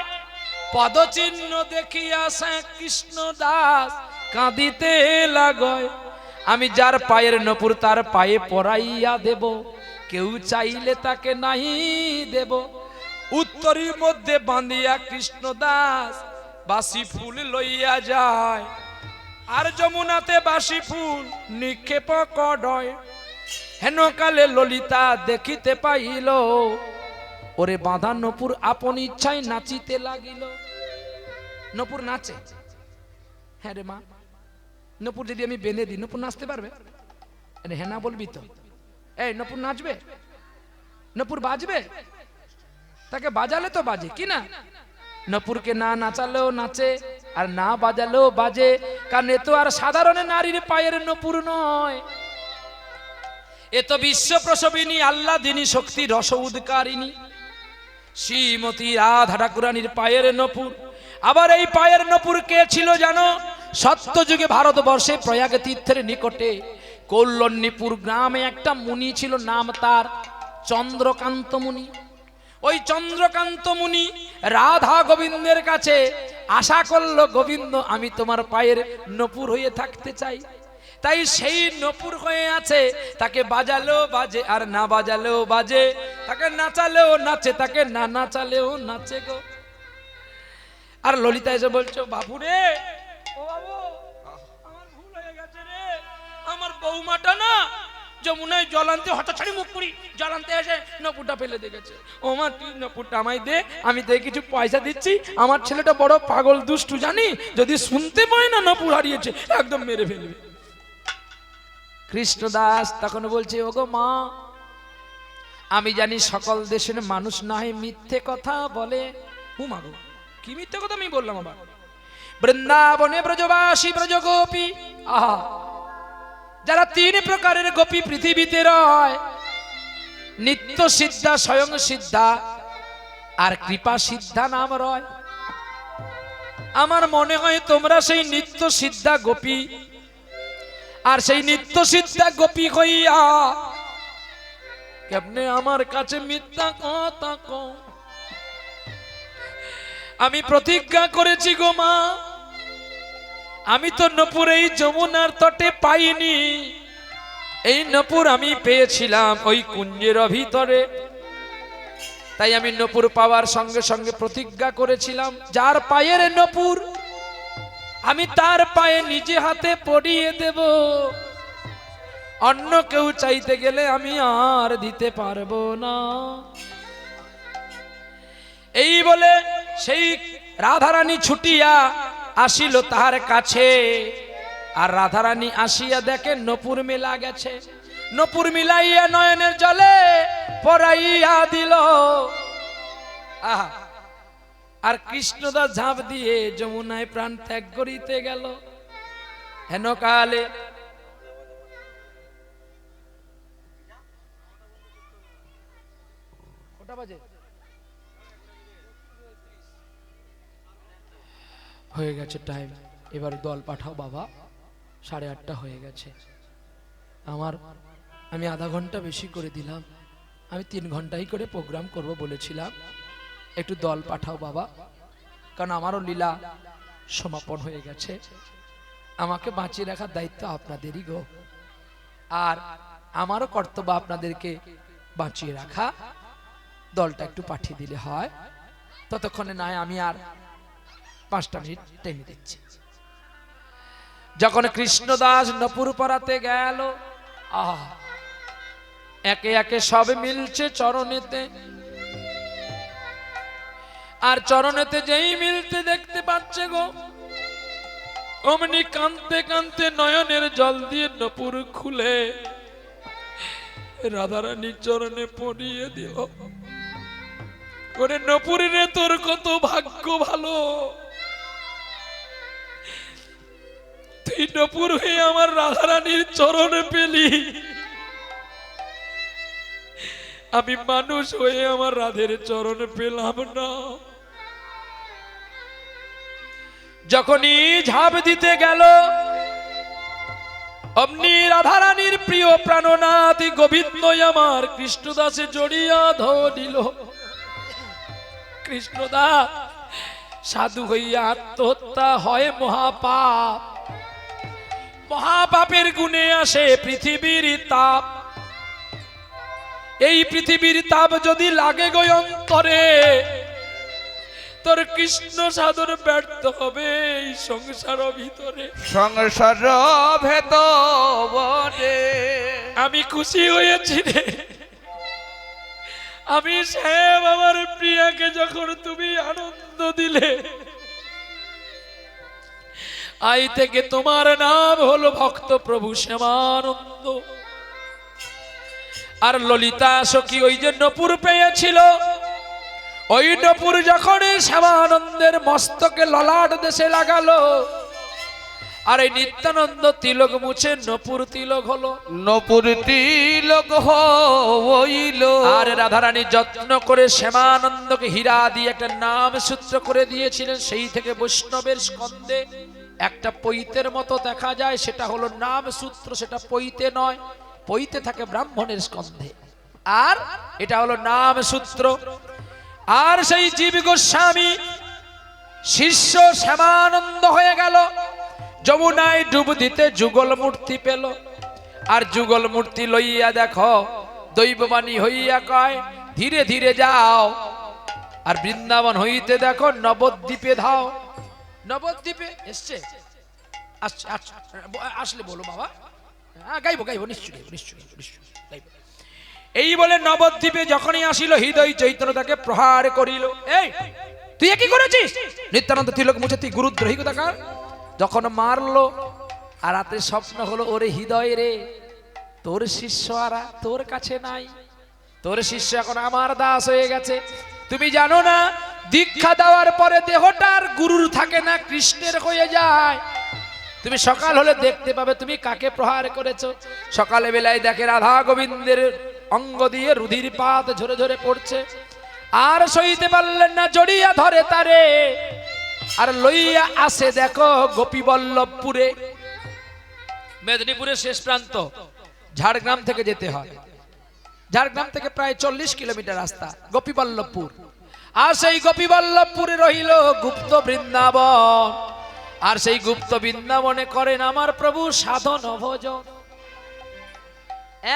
পদচিহ্ন দেখিয়া সে কৃষ্ণ দাস কাঁদিতে লাগয় আমি যার পায়ের নপুর তার পায়ে পরাইয়া দেব কেউ চাইলে তাকে নাই দেব। উত্তরের মধ্যে বাঁধিয়া কৃষ্ণদাস বাসি ফুল লইয়া যায়, আর যমুনাতে বাসি ফুল নিক্ষেপ কডয়। হেন কালে ললিতা দেখিতে পাইল, ওরে বাঁধা নপুর আপন ইচ্ছায় নাচিতে লাগিল। নপুর নাচে। হ্যাঁ রে মা, নপুর যদি আমি বেঁধে দিই নপুর নাচতে পারবে? হ্যাঁ না বলবি তো? এই নপুর নাচবে? নপুর বাজবে? তাকে বাজালে তো বাজে কি না? নপুরকে না নাচালেও নাচে আর না বাজালেও বাজে, কারণ এ তো আর সাধারণ নারীর পায়ের নপুর নয়, এ তো বিশ্ব প্রসবিনী আল্লাদিনী শক্তি রস উদ্কারিণী শ্রীমতী রাধা ঠাকুরানীর পায়ের নপুর। আবার এই পায়ের নপুর কে ছিল জানো? সত্যযুগে ভারতবর্ষে প্রয়াগ তীর্থের নিকটে কল্যাণীপুর গ্রামে একটা মুনি ছিল, নাম তার চন্দ্রকান্ত মুনি। ওই চন্দ্রকান্ত মুনি রাধা গোবিন্দের কাছে আশা করলো, গোবিন্দ আমি তোমার পায়ের নপুর হয়ে থাকতে চাই। তাই সেই নপুর হয়ে আছে, তাকে বাজালেও বাজে আর না বাজালেও বাজে, তাকে নাচালেও নাচে, তাকে না নাচালেও নাচে গো। আর ললিতা এসে বলছো, বাবু রে, ও বাবু, আমার ভুল হয়ে গেছে রে, আমার বৌমাটা না যমুনায় জল আনতে হঠাৎ ছাড়ি মুখ পুরি জল আনতে এসে নপুরটা ফেলে দেখেছে। ও মা, তুই নপুরটা আমায় দে, আমি তোকে কিছু পয়সা দিচ্ছি। আমার ছেলেটা বড় পাগল দুষ্টু জানি, যদি শুনতে পায় না নপুর হারিয়েছে একদম মেরে ফেলবে। কৃষ্ণদাস তখন বলছে, ওগো মা, আমি জানি সকল দেশের মানুষ নয় মিথ্যে কথা বলে। হুমা গো, কি মিথ্যে কথা আমি বললাম আবার? বৃন্দাবনে ব্রজবাসী ব্রজগোপী, আহা, যারা 3 প্রকারের গোপী পৃথিবীতে রয়, নিত্য সিদ্ধা, স্বয়ং সিদ্ধা আর কৃপা সিদ্ধা নাম রয়। আমার মনে হয় তোমরা সেই নিত্য সিদ্ধা গোপী, আর সেই নিত্য সিদ্ধা গোপী হইয়া কেমনে আমার কাছে মিথ্যা কথা কও? আমি প্রতিজ্ঞা করেছি গো মা, আমি তো নপুর এই যমুনার তটে পাইনি, এই নপুর আমি পেয়েছিলাম ওই কুঞ্জের ভিতরে। তাই আমি নপুর পাওয়ার সঙ্গে সঙ্গে প্রতিজ্ঞা করেছিলাম, যার পায়ের নপুর আমি তার পায়ে নিজে হাতে পরিয়ে দেব, অন্য কেউ চাইতে গেলে আমি আর দিতে পারবো না। এই বলে সেই রাধারানী ছুটিয়া আসিল তাহার কাছে, আর রাধারানী আসিয়া দেখে নপুর মেলা গেছে। নপুর মিলাইয়া নয়নের জলে পরাইয়া দিল। আহা, আর কৃষ্ণদাস ঝাঁপ দিয়ে যমুনায় প্রাণ ত্যাগ করিতে গেল। হেন কালে কটা বাজে? হয়ে গেছে টাইম, এবার দল পাঠাও বাবা, 8:30 হয়ে গেছে। আমি আধা ঘন্টা বেশি করে দিলাম, আমি 3 ঘন্টাই করে প্রোগ্রাম করব বলেছিলাম। একটু দল পাঠাও বাবা, কারণ আমারও লীলা সমাপন হয়ে গেছে। আমাকে বাঁচিয়ে রাখার দায়িত্ব আপনাদেরই গো, আর আমারও কর্তব্য আপনাদেরকে বাঁচিয়ে রাখা। দলটা একটু পাঠিয়ে দিলে হয়, ততক্ষণে নয় আমি আর 5টা মিনিট টেনে দিচ্ছি। যখন কৃষ্ণদাস নপুর পরাতে গেল, আহা, একে একে সব মিলছে চরণেতে, আর চরণেতে যেই মিলতে দেখতে পাচ্ছে গো, অমনি কাঁদতে কাঁদতে নয়নের জল দিয়ে নপুর খুলে রাধারানীর চরণে পড়িয়ে দিল। করে নপুরে রে, তোর কত ভাগ্য ভালো, তুই নপুর হয়ে আমার রাধারানীর চরণে পেলি, আমি মানুষ হয়ে আমার রাধের চরণে পেলাম না। যখনই ঝাঁপ দিতে গেল, অমনি রাধারানীর প্রিয় প্রাণনাথ গোবিন্দ আমার কৃষ্ণদাসে জড়িয়া ধরিল। কৃষ্ণদাস সাধু হইয়া আত্মহত্যা হয় মহাপাপ, মহাপাপের গুণে আসে পৃথিবীর তাপ। এই পৃথিবীর তাপ যদি লাগে গো অন্তরে, তোর কৃষ্ণ সাধন ব্যর্থ হবে এই সংসার ভিতরে। সংসার ভেদ বনে আমি খুশি হয়েছি রে, আমি শ্যাম আমার প্রিয়াকে যখন তুমি আনন্দ দিলে, আই থেকে তোমার নাম হলো ভক্ত প্রভু শ্যামানন্দ। আর ললিতা সখী ওই যে নপুর পেয়েছিল, ওই নপুর যখন শ্যামানন্দের মস্তকে ললাট দেশে লাগালো, আর এই নিত্যানন্দ তিলক মুছে নপুর তিলক হলো। নপুর তিলক হইল। আর রাধারানী যত্ন করে শ্যামানন্দকে হীরা দিয়ে একটা নাম সূত্র করে দিয়েছিলেন। সেই থেকে বৈষ্ণবের স্কন্ধে একটা পৈতের মতো দেখা যায়, সেটা হলো নাম সূত্র। সেটা পৈতে নয়, পৈতে থাকে ব্রাহ্মণের স্কন্ধে, আর এটা হলো নাম সূত্র। আর সেই জীব গোস্বামী শিষ্য শ্যামানন্দ হয়ে গেল, যমুনায় ডুব দিতে যুগল মূর্তি পেল। আর যুগল মূর্তি লইয়া দেখো দৈববাণী হইয়া কয়, ধীরে ধীরে যাও। আর বৃন্দাবন হইতে দেখো নবদ্বীপে ধাও। নবদ্বীপে এসছে, আসলে বলো বাবা। হ্যাঁ গাইবো গাইবো, নিশ্চয়ই নিশ্চয়ই নিশ্চয়ই গাইবো। এই বলে নবদ্বীপে যখনই আসিল, হৃদয় চৈতন্য তাকে প্রহার করিল। এই তুই কি করেছিস? নিত্যানন্দ তিলক মুছে তুই গুরুদ্রোহী কোথাকার। যখন মারলো, আর রাতে স্বপ্ন হলো, ওরে হৃদয় রে, তোর শিষ্য আর তোর কাছে নাই, তোর শিষ্য এখন আমার দাস হয়ে গেছে। তুমি জানো না, দীক্ষা দেওয়ার পরে দেহটা আর গুরুর থাকে না, কৃষ্ণের হয়ে যায়। তুমি সকাল হলে দেখতে পাবে তুমি কাকে প্রহার করেছো। সকালে বেলায় দেখে রাধা গোবিন্দের অঙ্গ দিয়ে রুধির পাত ঝরে ঝরে পড়ছে, আর সইতে পারলেন না, জড়িয়া ধরে তারে, আর লইয়া আসে দেখো গোপীবল্লভপুরে। মেদিনীপুরের শেষ প্রান্ত, ঝাড়গ্রাম থেকে যেতে হয়। ঝাড়গ্রাম থেকে প্রায় 40 কিলোমিটার রাস্তা গোপীবল্লভপুর। আর সেই গোপীবল্লভপুরে রহিল গুপ্ত বৃন্দাবন। আর সেই গুপ্ত বৃন্দাবনে করেন আমার প্রভু সাধন ভোজন।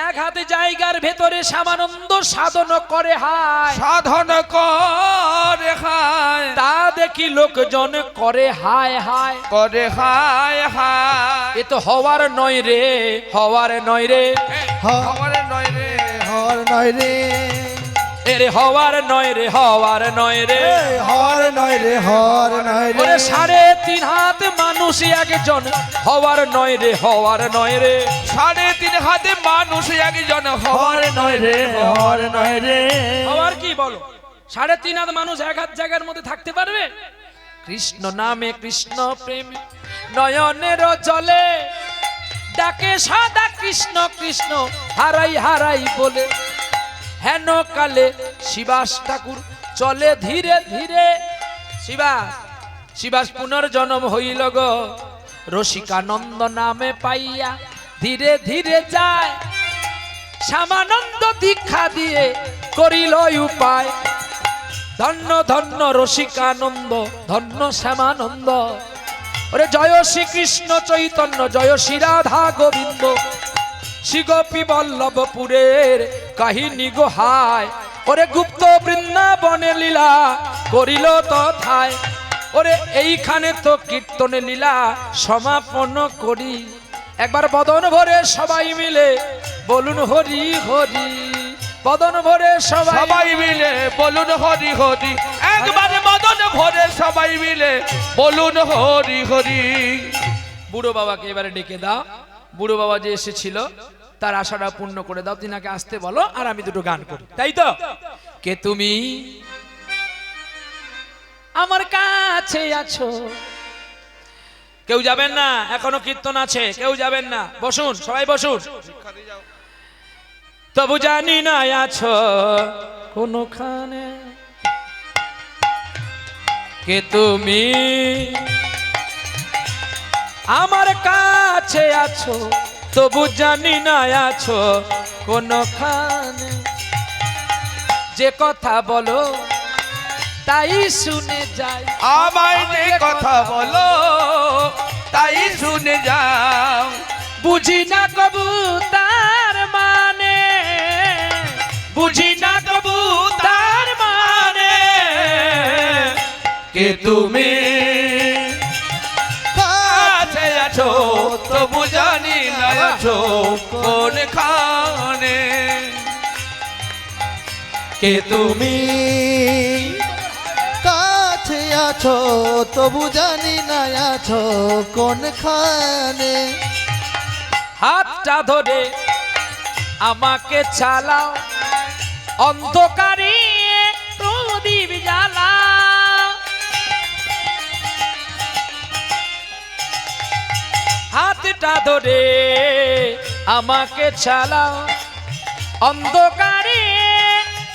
এক হাতে জায়গার ভেতরে শ্যামানন্দ সাধন করে হায়, সাধন করে হায়, তা দেখি লোকজন করে হায় হায়, করে হায় হায়। এ তো হওয়ার নয় রে, হওয়ার নয় রে, হওয়ার নয় রে, হর নয় রে, এরে হওয়ার নয় রে, হওয়ার নয় রে। হর নয় রে, হর নয় রে। ওরে 3.5 হাত মানুষ একজন, হওয়ার নয় রে, হওয়ার নয় রে। 3.5 হাতে মানুষ একজন, হর নয় রে, হর নয় রে। হওয়ার কি বলো? 3.5 হাত মানুষ এক হাত জায়গার মধ্যে থাকতে পারবে? কৃষ্ণ নামে কৃষ্ণ প্রেম নয়নের জলে, ডাকে সদা কৃষ্ণ কৃষ্ণ হারাই হারাই বলে। হেন কালে শিবাস ঠাকুর চলে ধীরে ধীরে। শিবাস পুনর্জন্ম হইল গো, রসিকানন্দ নামে পাইয়া ধীরে ধীরে যায়। শ্যামানন্দ দীক্ষা দিয়ে করিল উপায়, ধন্য ধন্য রসিকানন্দ, ধন্য শ্যামানন্দ। ওরে জয় শ্রীকৃষ্ণ চৈতন্য, জয় শ্রী রাধা গোবিন্দ। শ্রী গোপী বল্লভপুরের কাহিনী গোহায়, ওরে গুপ্ত বৃন্দাবনে লীলা করিল তথায়। ওরে এইখানে তো কীর্তনে লীলা সমাপন করি। একবার বদন ভরে সবাই মিলে বলুন হরি হরি, বদন ভরে সবাই মিলে বলুন হরি হরি। একবার মদন ভরে সবাই মিলে বলুন হরি হরি। বুড়ো বাবাকে এবারে ডেকে দাও। বুড়ো বাবা যে এসেছিল তার আশাটা পূর্ণ করে দাও। তিনাকে আসতে বলো, আর আমি দুটো গান করি, তাই তো? কে তুমি আমার কাছে আছো। কেউ যাবেন না, এখনো কীর্তন আছে, কেউ যাবেন না, বসুন, সবাই বসুন। তবু জানি না আছো কোনখানে, কে তুমি আমার কাছে আছো, তবু জানি না আছো কোনখানে। যে কথা বলো তাই শুনে যাই, আমায় যে কথা বলো তাই শুনে যাও। বুঝি না কবু তার মানে, তুমি কাছে আছো তবু জানি না আছো কোনখানে কে তুমি কাছে আছো তবু জানি না আছো কোনখানে। হাতটা ধরে আমাকে চালাও, অন্ধকারে প্রদীপ জ্বালাও। হাতটা ধরে আমাকে চালাও, অন্ধকারে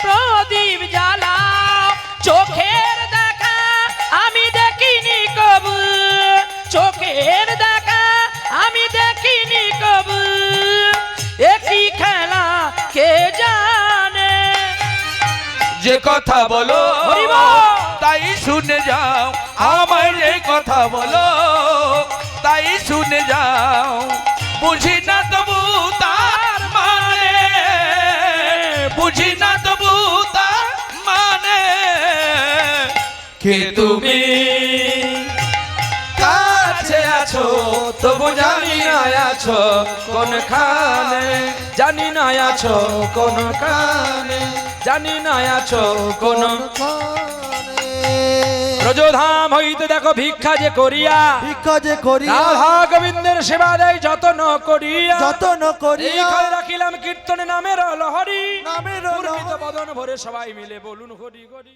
প্রদীপ জ্বালাও। চোখের দেখা আমি দেখিনি কবু, চোখের দেখা আমি দেখিনি কবু। একই খেলা কে জানে। যে কথা বলো হরি বল। তাই শুনে যাও, আমায় যে কথা বলো তাই শুনে যাও। বুঝি না তবু তার মানে, বুঝি না তবু তার মানে কে তুমি কাছে আছো তবু জানি না আছো কোনখানে, জানি না আছো কোনখানে, জানি না আছো কোন ব্রজধাম হইতে দেখো ভিক্ষা যে করিয়া, ভিক্ষা যে করিয়া রাধা গোবিন্দের সেবা দেয় যতন করিয়া, যতন করিয়া এইখানে রাখিলাম কীর্তনে নামের লহরি, নামের পূর্বিত বদন ভরে সবাই মিলে বলুন হরি হরি।